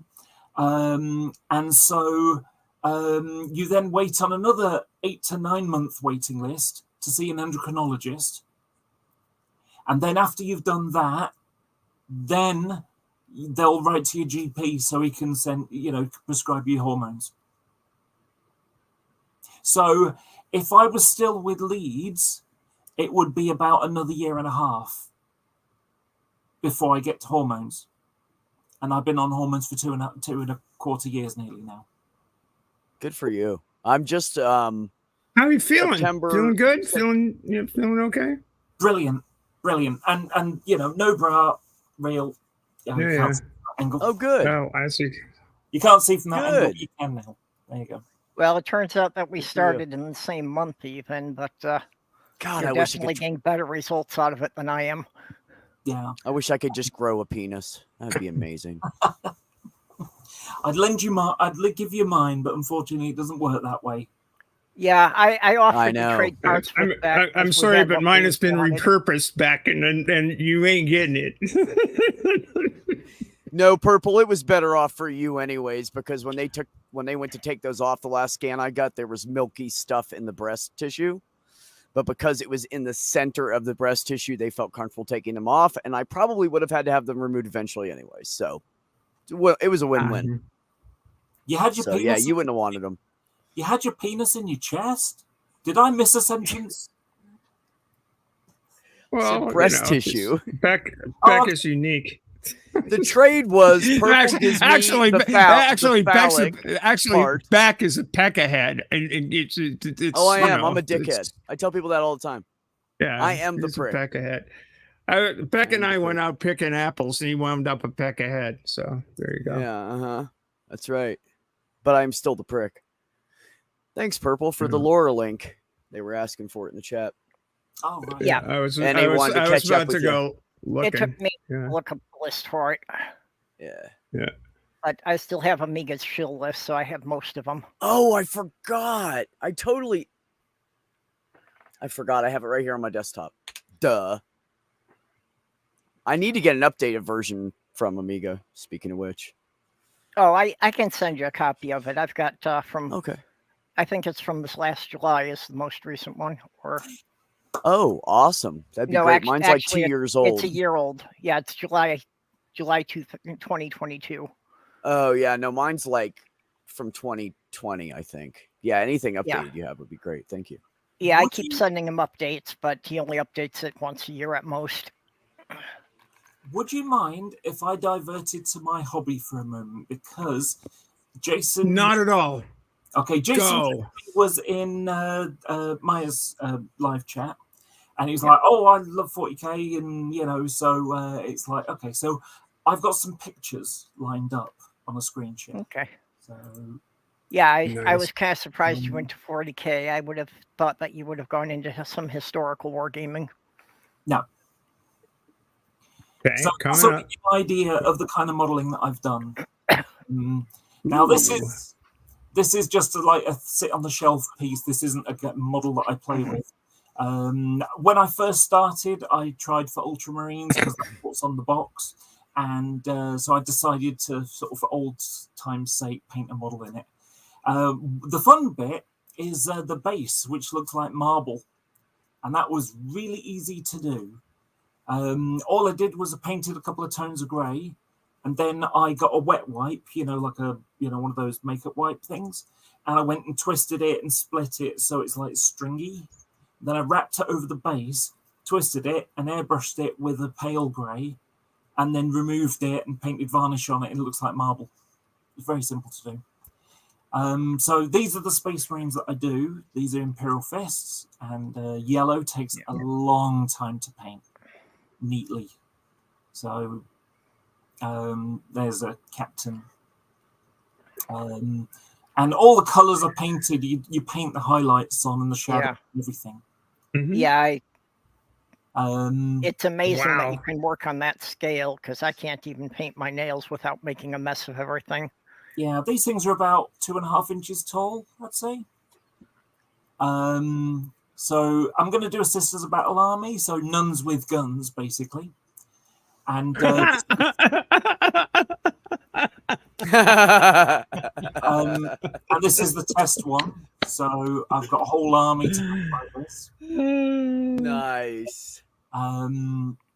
And so you then wait on another 8 to 9 month waiting list to see an endocrinologist. And then after you've done that, then they'll write to your GP so he can prescribe you hormones. So if I was still with leads, it would be about another year and a half before I get to hormones. And I've been on hormones for 2.25 years nearly now. Good for you. I'm just How are you feeling? September- Feeling good? Feeling okay? Brilliant. And no bra, real. You can't see from that angle. Oh, good. Oh, I see. You can't see from that angle. Good. You can now. There you go. Well, it turns out that we Good for you. started in the same month even, but God, you're I wish I definitely could. getting better results out of it than I am. Yeah. I wish I could just grow a penis. That'd be amazing. I'd give you mine, but unfortunately, it doesn't work that way. Yeah, I offered know. to trade parts with that. I'm 'cause we sorry, had but what mine we has been wanted. repurposed back, and you ain't getting it. No, Purple, it was better off for you anyways, because when they went to take those off, the last scan I got, there was milky stuff in the breast tissue. But because it was in the center of the breast tissue, they felt comfortable taking them off, and I probably would have had to have them removed eventually anyway. So, well, it was a win-win. You had your So penis. yeah, you wouldn't have wanted them. You had your penis in your chest. Did I miss a sentence? Well, breast tissue. Beck Oh, is unique. The trade was Purple gives me actually, the part. Beck is a peckerhead, and it's. Oh, I am. You know, I'm a dickhead. I tell people that all the time. Yeah, I am the he's prick. A peckerhead. Beck and I went out picking apples, and he wound up a peckerhead. So there you go. Yeah, that's right. But I'm still the prick. Thanks, Purple, for the lore link. They were asking for it in the chat. oh, right. Yeah. I was And he wanted to catch up about to with go looking. It took me Yeah. to look up the list for it. Yeah. But I still have Amiga's shill list, so I have most of them. Oh, I forgot. I forgot. I have it right here on my desktop. Duh. I need to get an updated version from Amiga, speaking of which. Oh, I can send you a copy of it. I've got from, Okay. I think it's from this last July is the most recent one. Or Oh, awesome. That'd be No, great. Mine's like 2 actually, years old. it's a year old. Yeah, it's July 2022. Oh, yeah. No, mine's like from 2020, I think. Yeah, anything updated Yeah. you have would be great. Thank you. Yeah, I Would keep you- sending him updates, but he only updates it once a year at most. Would you mind if I diverted to my hobby for a moment? Because Jason. Not at all. Okay, Jason Go. was in Maya's live chat, and he was like, "Oh, I love 40k," and so it's like, okay, so I've got some pictures lined up on a screen share. Okay. So Yeah, I Nice. was kind of surprised you went to 40k. I would have thought that you would have gone into some historical wargaming. no, Okay, so coming also up. give you an idea of the kind of modeling that I've done. Now this is just a sit on the shelf piece. This isn't a model that I play with. When I first started, I tried for Ultramarines because that's what's on the box, and so I decided to sort of, for old time's sake, paint a model in it. The fun bit is the base, which looks like marble, and that was really easy to do. All I did was I painted a couple of tones of grey, and then I got a wet wipe, like one of those makeup wipe things, and I went and twisted it and split it so it's like stringy. Then I wrapped it over the base, twisted it, and airbrushed it with a pale grey, and then removed it and painted varnish on it, and it looks like marble. It's very simple to do. So these are the Space Marines that I do. These are Imperial Fists, and yellow takes a long time to paint neatly. So there's a captain And all the colors are painted. You paint the highlights on and the shadow and everything. Mhm. Yeah, it's amazing that you Wow. can work on that scale, because I can't even paint my nails without making a mess of everything. Yeah, these things are about 2.5 inches tall, I'd say. So I'm going to do a Sisters of Battle Army, so nuns with guns, basically. And and this is the test one. So I've got a whole army to make like this. Nice.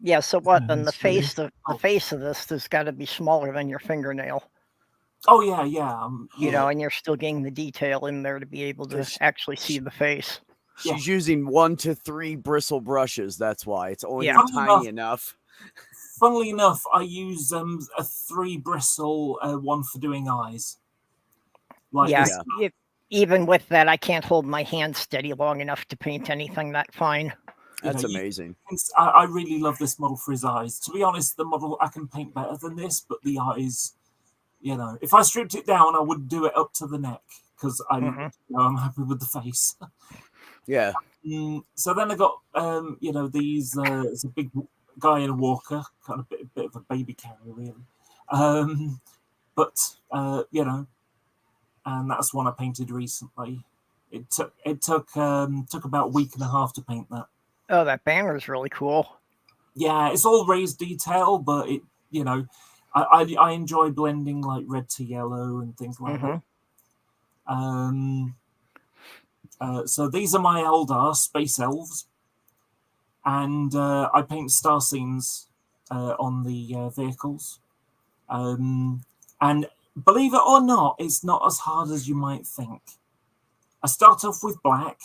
Yeah, so what? Then the That's funny. face of this has got to be smaller than your fingernail. Oh yeah, yeah. You know, and you're still getting the detail in there to be able to actually see the face. She's using 1 to 3 bristle brushes. That's why it's only tiny enough. Funnily enough, I use a 3 bristle one for doing eyes. Even with that, I can't hold my hand steady long enough to paint anything that fine. That's amazing. I really love this model for his eyes. To be honest, the model I can paint better than this, but the eyes, if I stripped it down, I would do it up to the neck because I'm happy with the face. Yeah. So then I got these. It's a big guy in a walker, kind of bit of a baby carrier, really. And that's one I painted recently. It took about a week and a half to paint that. Oh, that banner is really cool. Yeah, it's all raised detail, but I enjoy blending like red to yellow and things like that. So these are my Eldar space elves, and I paint star scenes on the vehicles. And believe it or not, it's not as hard as you might think. I start off with black,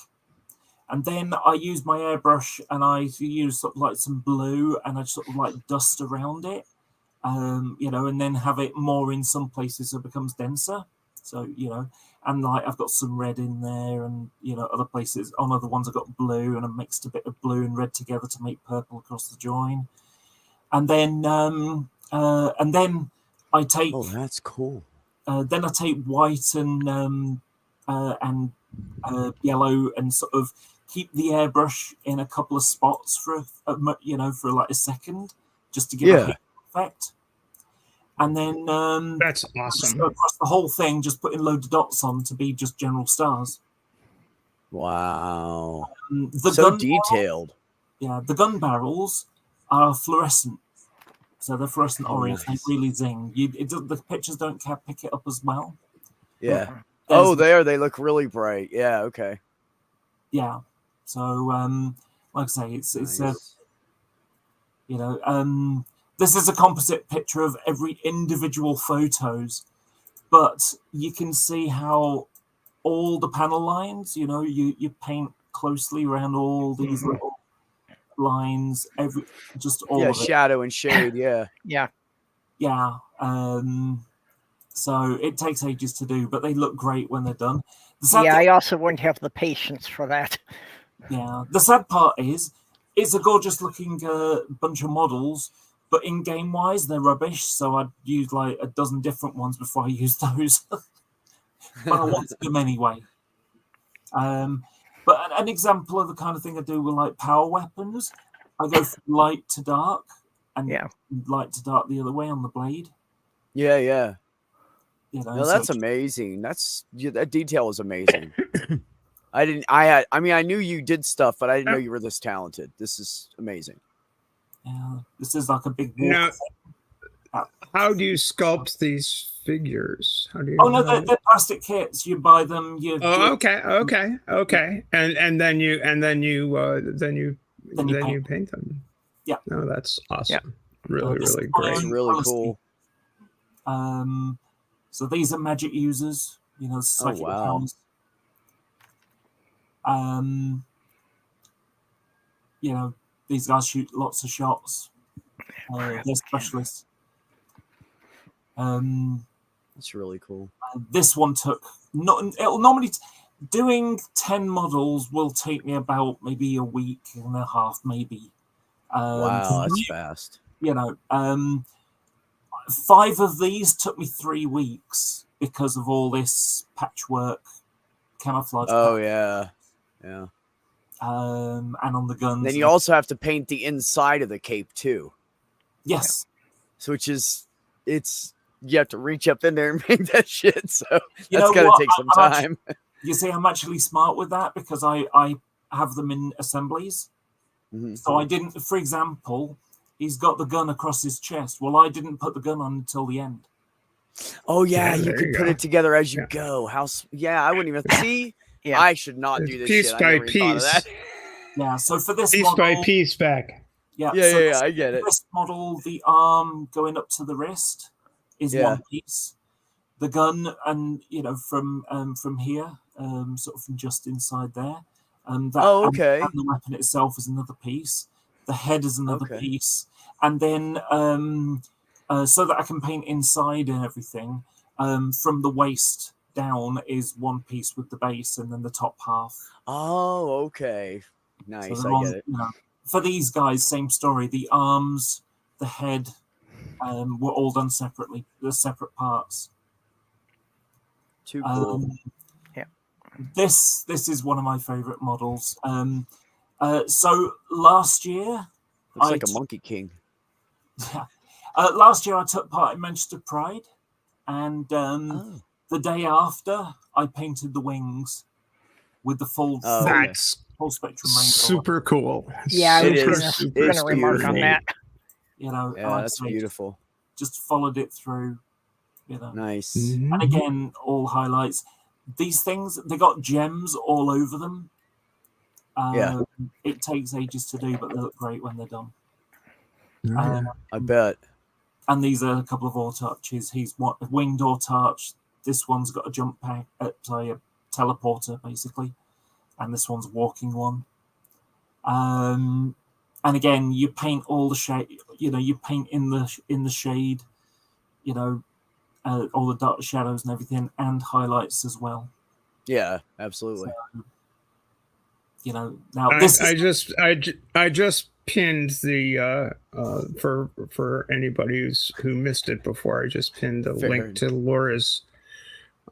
and then I use my airbrush and I use sort of like some blue and I sort of like dust around it, and then have it more in some places so it becomes denser. So, and like I've got some red in there and, other places, on other ones I've got blue and I mixed a bit of blue and red together to make purple across the join. And then I take... Oh, that's cool. Then I take white and yellow and sort of keep the airbrush in a couple of spots for like a second, just to give a halo effect. And then that's awesome. Across the whole thing, just putting loads of dots on to be just general stars. Wow. So detailed. The gun barrels are fluorescent. So they're fluorescent orange. Nice. They really zing. The pictures don't pick it up as well. Yeah. They look really bright. Yeah, okay. Yeah. So, like I say, it's nice. This is a composite picture of every individual photos, but you can see how all the panel lines, you paint closely around all these little lines, all of it. Shadow and shade, yeah. So it takes ages to do, but they look great when they're done. I also wouldn't have the patience for that. Yeah, the sad part is, it's a gorgeous looking bunch of models, but in game wise, they're rubbish. So I'd use like a dozen different ones before I use those. But I want them anyway. But an example of the kind of thing I do with like power weapons, I go from light to dark and light to dark the other way on the blade. Yeah. No, that's amazing. That detail is amazing. I knew you did stuff, but I didn't know you were this talented. This is amazing. Yeah, this is like a big. Now, how do you sculpt these figures? How do you? Oh no, they're plastic kits. You buy them. Okay. And then you paint them. Yeah. No, that's awesome. Yeah. Really great. That's really cool. So these are magic users. Psychic powers. These guys shoot lots of shots. They're specialists. That's really cool. This one it'll normally doing 10 models will take me about maybe a week and a half, maybe. Wow, that's fast. 5 of these took me 3 weeks. because of all this patchwork camouflage. Oh yeah. And on the guns. Then you also have to paint the inside of the cape too. Yes. So you have to reach up in there and make that shit. So You that's know gonna what? take some time. You see, I'm actually smart with that because I have them in assemblies. Mm-hmm. So I didn't, for example, he's got the gun across his chest. Well, I didn't put the gun on until the end. Oh yeah, Yeah, you there could you put go. it together as you Yeah. go. I wouldn't even see. Yeah. I should not It's do this piece shit. by I never even thought of piece. that. Yeah. So for this Piece model, by piece back. yeah, Yeah, I get it. This model, the arm going up to the wrist is one piece. The gun, and from here, sort of from just inside there, and okay. and the weapon itself is another piece. The head is another piece, and then so that I can paint inside and everything, from the waist down is one piece with the base, and then the top half. Oh, okay. Nice, So I get it. For these guys, same story. The arms, the head, were all done separately. They're separate parts. Too cool. This is one of my favorite models. So last year, Looks like a Monkey King. Last year I took part in Manchester Pride, and the day after I painted the wings with the full That's spectrum rainbow. super cool. Yeah, I It was is. going It's to remark on beautiful. that. Yeah, that's beautiful. Just followed it through. Nice. Mm-hmm. And again, all highlights. These things, they got gems all over them. It takes ages to do, but they look great when they're done. I bet. And these are a couple of Autarches. He's winged Autarch. This one's got a jump pack, a teleporter, basically. And this one's a walking one. And again, you paint all the shade. You paint in the shade. All the dark shadows and everything, and highlights as well. Yeah, absolutely. So, now this I just pinned the for anybody who missed it before. I just pinned the link to Laura's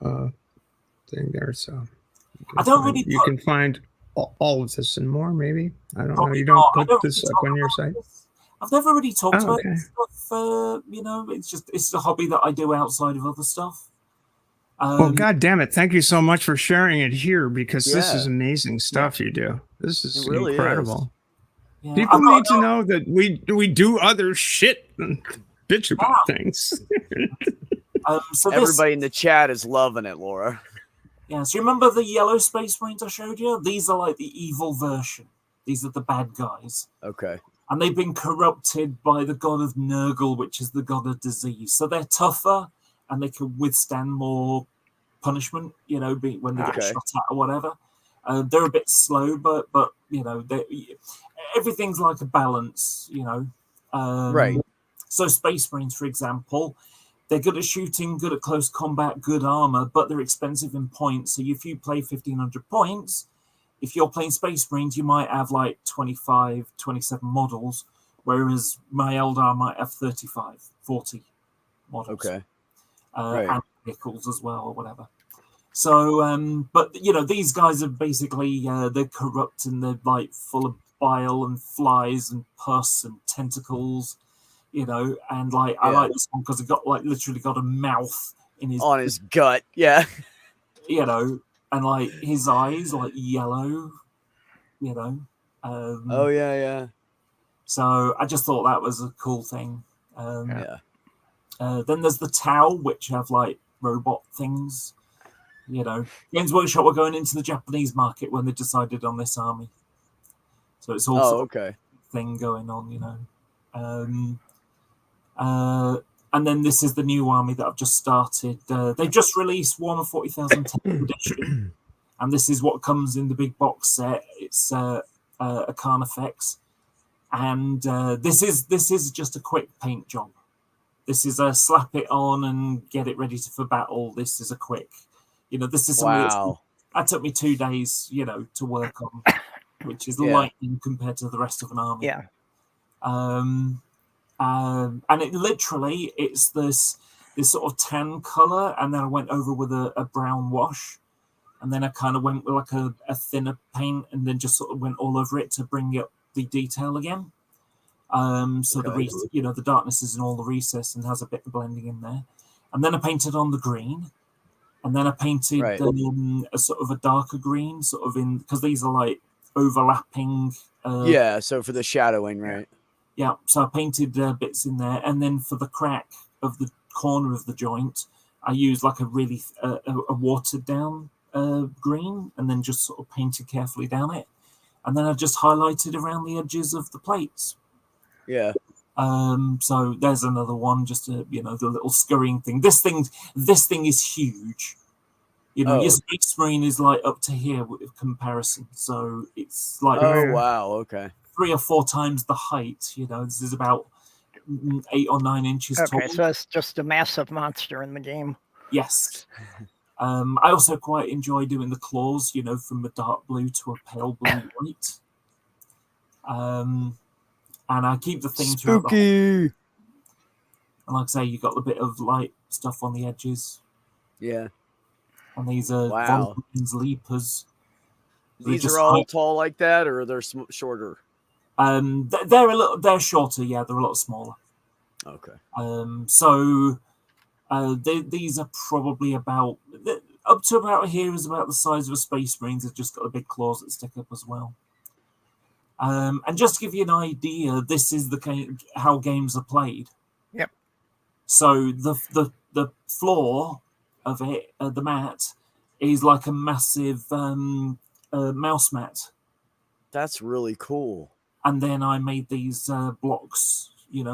thing there, so you can find all of this and more. Maybe I don't know. You don't put this up on your site. I've never really talked about this stuff. It's a hobby that I do outside of other stuff. Well, God damn it! Thank you so much for sharing it here, because this is amazing stuff you do. This is really incredible. Yeah. People need to know that we do other shit and bitch about things. So everybody in the chat is loving it, Laura. Yeah. So you remember the yellow Space Marines I showed you? These are like the evil version. These are the bad guys. Okay. And they've been corrupted by the god of Nurgle, which is the god of disease. So they're tougher and they can withstand more punishment, when they get shot at or whatever. They're a bit slow, but everything's like a balance, Right. So Space Marines, for example, they're good at shooting, good at close combat, good armor, but they're expensive in points. So if you play 1,500 points, if you're playing Space Marines, you might have like 25, 27 models, whereas my Eldar might have 35, 40 models. Okay. And vehicles as well, or whatever. So, but these guys are basically they're corrupt and they're like full of bile and flies and pus and tentacles, and like I like this one because it got literally got a mouth in his gut, and like his eyes like yellow, oh yeah. So I just thought that was a cool thing. Then there's the Tau, which have like robot things. Games Workshop were going into the Japanese market when they decided on this army. So it's also a thing going on, and then this is the new army that I've just started. They've just released Warhammer 40,000 edition, and this is what comes in the big box set. It's a Carnifex, and this is just a quick paint job. This is a slap it on and get it ready for battle. This is a quick, this is something that took me 2 days, to work on, which is lightning compared to the rest of an army. Yeah. And it literally, it's this this sort of tan color, and then I went over with a brown wash, and then I kind of went with like a thinner paint, and then just sort of went all over it to bring up the detail again. So the darkness is in all the recess and has a bit of blending in there. And then I painted on the green, and then I painted a sort of a darker green, sort of in, because these are like overlapping. So for the shadowing, right? Yeah, so I painted bits in there, and then for the crack of the corner of the joint, I used like a really a watered down green, and then just sort of painted carefully down it, and then I just highlighted around the edges of the plates. Yeah. So there's another one, just the little scurrying thing. This thing is huge. Your Space Marine is like up to here with comparison. So it's like wow, okay. 3 or 4 times the height. This is about 8 or 9 inches tall. Okay, so it's just a massive monster in the game. Yes. I also quite enjoy doing the claws, from a dark blue to a pale blue white. And I keep the thing throughout the whole. And like I say, you got the bit of light stuff on the edges. Yeah. And these are Volpines Leapers. These are all tall like that, or they're shorter? They're shorter. Yeah, they're a lot smaller. Okay. So these are probably about up to about here is about the size of a Space Marine. They've just got the big claws that stick up as well. And just to give you an idea, this is how games are played. Yep. So the floor of it, the mat, is like a massive mouse mat. That's really cool. And then I made these blocks,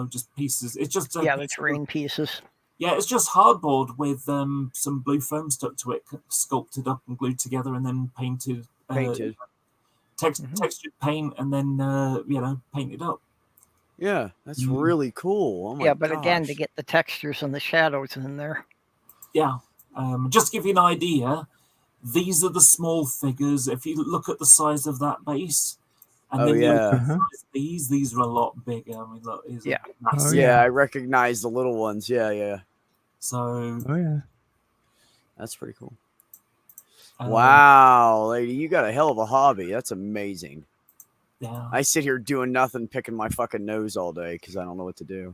just pieces. It's just the terrain pieces. Yeah, it's just hardboard with some blue foam stuck to it, sculpted up and glued together, and then painted. Textured paint, and then painted up. Yeah, that's really cool. Oh my yeah, but again, to get the textures and the shadows in there. Yeah, just to give you an idea, these are the small figures. If you look at the size of that base, and then you look at the size of these are a lot bigger. I mean, look, massive. I recognize the little ones. Yeah. So. Oh yeah, that's pretty cool. Wow, lady, you got a hell of a hobby. That's amazing. Yeah. I sit here doing nothing, picking my fucking nose all day because I don't know what to do.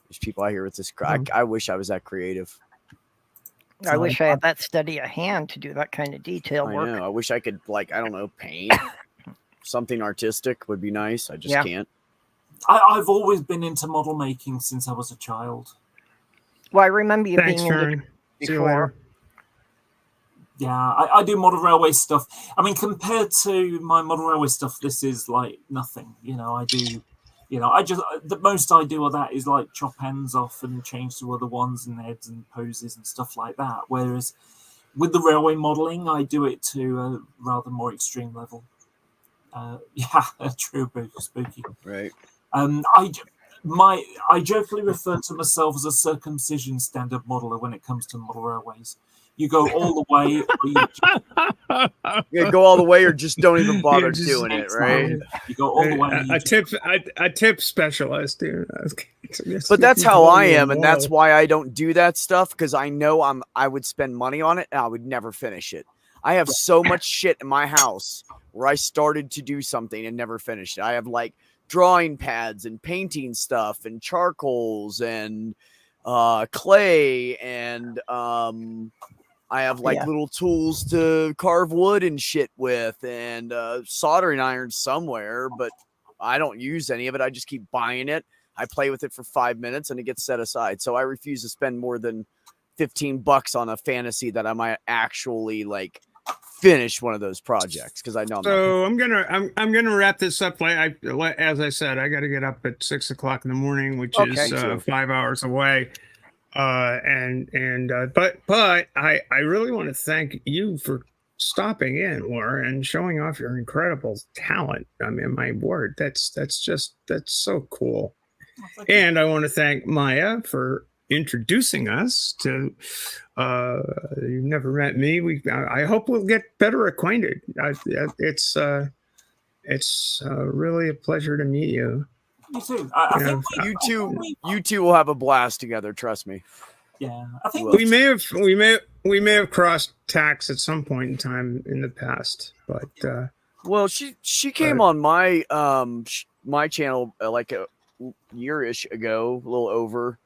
There's people out here with this. I wish I was that creative. I wish I had that steady a hand to do that kind of detail work. I wish I could, paint. Something artistic would be nice. I just can't. I've always been into model making since I was a child. Well, I remember you being into before. Yeah, I do model railway stuff. I mean, compared to my model railway stuff, this is like nothing. I do, the most I do of that is like chop ends off and change to other ones and heads and poses and stuff like that. Whereas with the railway modeling, I do it to a rather more extreme level. True, spooky. Right. I jokingly refer to myself as a circumcision standard modeler when it comes to model railways. You go all the way. You go all the way, or just don't even bother doing it, right? You go all the way. A tip specialist, dude. But that's how I am, and that's why I don't do that stuff, because I know I would spend money on it and I would never finish it. I have so much shit in my house where I started to do something and never finished it. I have like drawing pads and painting stuff and charcoals and clay and I have little tools to carve wood and shit with, and soldering iron somewhere, but I don't use any of it. I just keep buying it. I play with it for 5 minutes and it gets set aside. So I refuse to spend more than $15 on a fantasy that I might actually finish one of those projects, because I know. I'm gonna wrap this up. As I said, I got to get up at 6 o'clock in the morning, which is 5 hours away. But I really want to thank you for stopping in, Laura, and showing off your incredible talent. I mean, my word, that's so cool. And I want to thank Maya for introducing us to. You've never met me. I hope we'll get better acquainted. It's really a pleasure to meet you. Me too. I think you two will have a blast together. Trust me. Yeah, I think we may have crossed tacks at some point in time in the past, but well, she came on my my channel like a year-ish ago, a little over,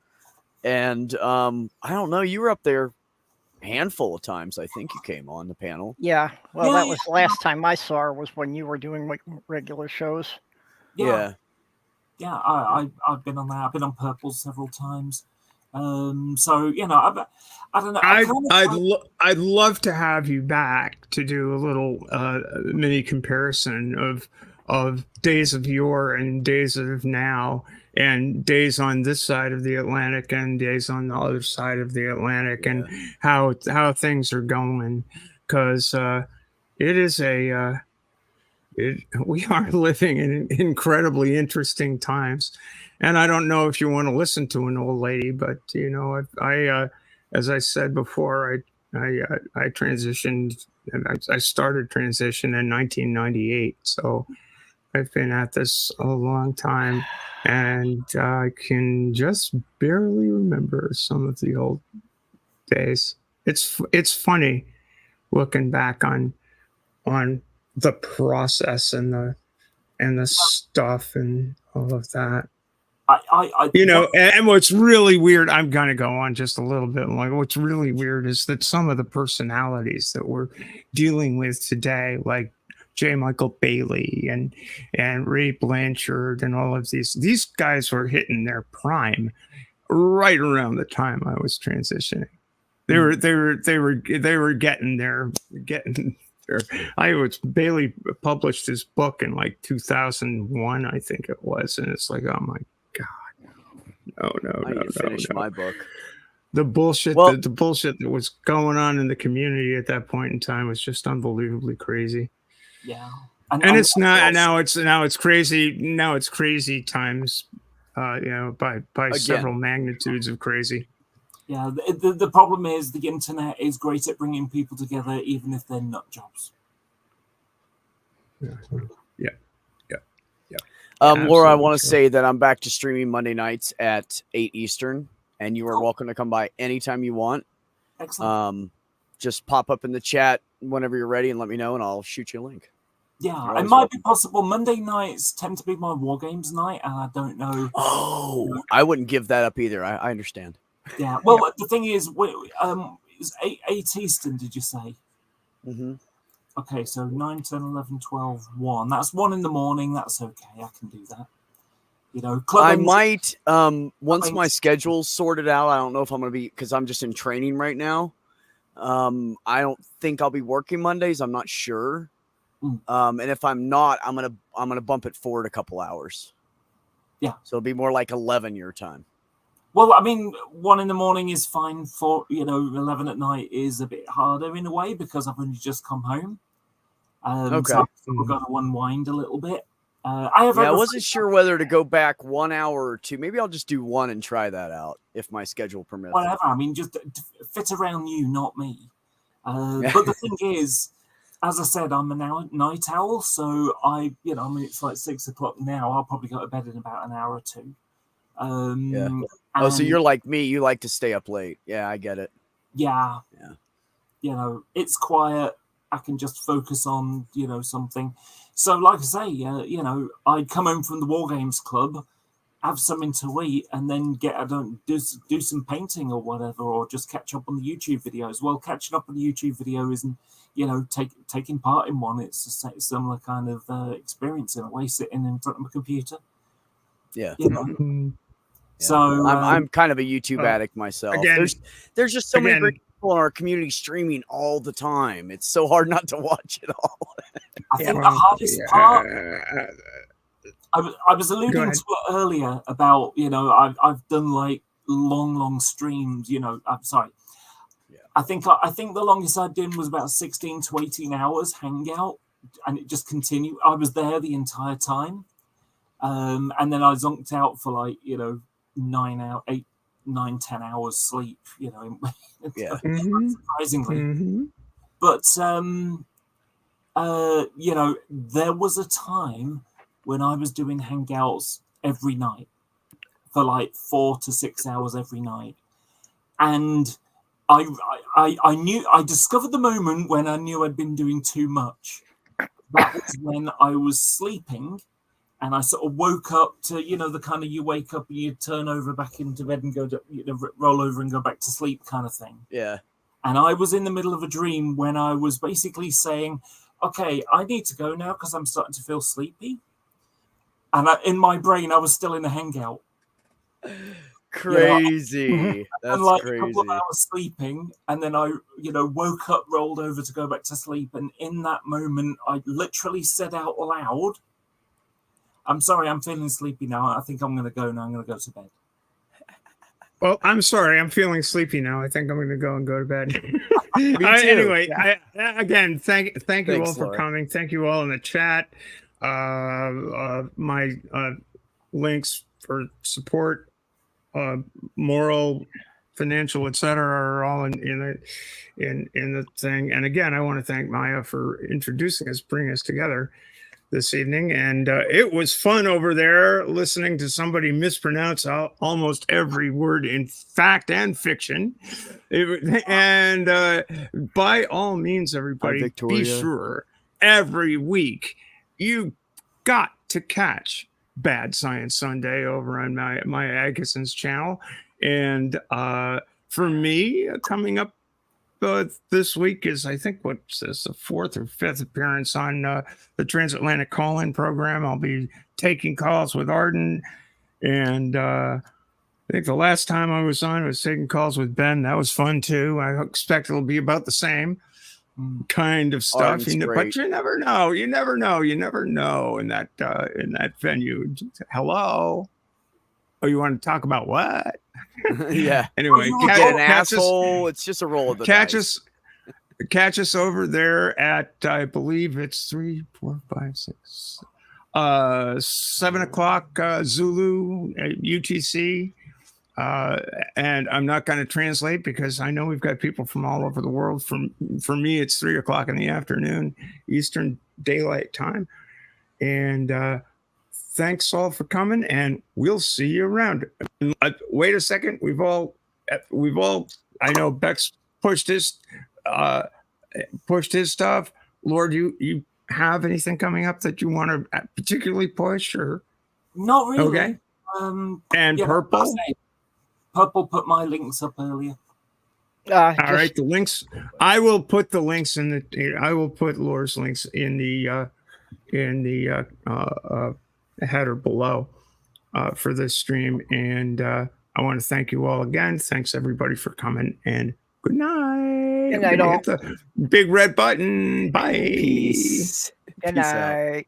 and I don't know, you were up there a handful of times. I think you came on the panel. Yeah, well, that was the last time I saw her was when you were doing regular shows. Yeah. I've been on that. I've been on Purple several times. So you know, I don't know. I'd love to have you back to do a little mini comparison of days of yore and days of now, and days on this side of the Atlantic and days on the other side of the Atlantic, and how things are going, because it is we are living in incredibly interesting times. And I don't know if you want to listen to an old lady, but you know, I as I said before, I transitioned. I started transition in 1998, so I've been at this a long time, and I can just barely remember some of the old days. It's funny looking back on the process and the stuff and all of that. You know, and what's really weird, I'm gonna go on just a little bit. Like, what's really weird is that some of the personalities that we're dealing with today, like J. Michael Bailey and Ray Blanchard and all of these guys were hitting their prime right around the time I was transitioning. They were getting there. Bailey published his book in like 2001, I think it was, and it's like, oh my God, no. I need to finish my book. The bullshit, the bullshit that was going on in the community at that point in time was just unbelievably crazy. Yeah, and it's not now. It's crazy. Now it's crazy times, you know, by several magnitudes of crazy. Yeah, the problem is the internet is great at bringing people together, even if they're nut jobs. Yeah. Laura, I want to say that I'm back to streaming Monday nights at 8 Eastern, and you are welcome to come by anytime you want. Excellent. Just pop up in the chat whenever you're ready and let me know, and I'll shoot you a link. Yeah, it might be possible. Monday nights tend to be my War Games night, and I don't know. Oh, I wouldn't give that up either. I understand. Yeah, well, the thing is, it's 8 Eastern, did you say? Mm-hmm. Okay, so 9, 10, 11, 12, 1. That's 1 in the morning. That's okay. I can do that. You know, I might, once my schedule's sorted out, I don't know if I'm going to be, because I'm just in training right now. I don't think I'll be working Mondays. I'm not sure. And if I'm not, I'm gonna bump it forward a couple hours. Yeah. So it'll be more like 11 your time. Well, I mean, 1 in the morning is fine. For 11 at night is a bit harder in a way because I've only just come home. Okay. So I've got to unwind a little bit. I wasn't sure whether to go back 1 hour or 2. Maybe I'll just do 1 and try that out if my schedule permits. Whatever. I mean, just fit around you, not me. But the thing is, as I said, I'm a night owl, so it's like 6 o'clock now. I'll probably go to bed in about an hour or 2. So you're like me. You like to stay up late. Yeah, I get it. Yeah. You know, it's quiet. I can just focus on, something. So like I say, I'd come home from the War Games Club, have something to eat, and then do some painting or whatever, or just catch up on the YouTube videos. Well, catching up on the YouTube video isn't, taking part in one. It's a similar kind of experience in a way, sitting in front of a computer. Yeah. Yeah. So I'm kind of a YouTube addict myself. Again, there's just so many great people in our community streaming all the time. It's so hard not to watch it all. I think the hardest part. I was alluding to it earlier about I've done like long streams. I'm sorry. Yeah. I think the longest I've done was about 16 to 18 hours hangout, and it just continued. I was there the entire time, and then I zonked out for like 9, 10 hours sleep. Surprisingly. Mm-hmm. But there was a time when I was doing hangouts every night for like 4 to 6 hours every night. And I discovered the moment when I knew I'd been doing too much. That was when I was sleeping and I sort of woke up to, the kind of you wake up and you turn over back into bed and go to, roll over and go back to sleep kind of thing. Yeah. And I was in the middle of a dream when I was basically saying, okay, I need to go now because I'm starting to feel sleepy. And in my brain, I was still in a hangout. Crazy. That's like crazy. A couple of hours sleeping, and then I, woke up, rolled over to go back to sleep. And in that moment, I literally said out loud, I'm sorry, I'm feeling sleepy now. I think I'm going to go now. I'm going to go to bed. Well, I'm sorry. I'm feeling sleepy now. I think I'm going to go to bed. Anyway, again, thank you all for Laura. coming. Thank you all in the chat. My links for support, moral, financial, etc., are all in the thing. And again, I want to thank Maya for introducing us, bringing us together this evening, and it was fun over there listening to somebody mispronounce almost every word in fact and fiction. And by all means, everybody, be sure every week you got to catch Bad Science Sunday over on Maya Atkinson's channel. And for me, coming up this week is, I think, what's this, the 4th or 5th appearance on the Transatlantic Call-In program. I'll be taking calls with Arden, and I think the last time I was on, I was taking calls with Ben. That was fun too. I expect it'll be about the same kind of stuff. But you never know. You never know in that venue. Hello. Oh, you want to talk about what? Yeah. Anyway, get an asshole. It's just a roll of the dice. Catch us over there at, I believe it's 3, 4, 5, 6, 7 o'clock Zulu UTC. And I'm not going to translate because I know we've got people from all over the world. For me, it's 3 o'clock in the afternoon, Eastern Daylight Time. And thanks all for coming, and we'll see you around. Wait a second. We've all. I know Beck's pushed his stuff. Lord, you have anything coming up that you want to particularly push, or not really? Okay. And Purple. Purple put my links up earlier. All right, the links. I will put the links in the. I will put Laura's links in the header below for this stream. And I want to thank you all again. Thanks everybody for coming, and good night. Good night, all. Hit the big red button. Bye. Peace. Good night.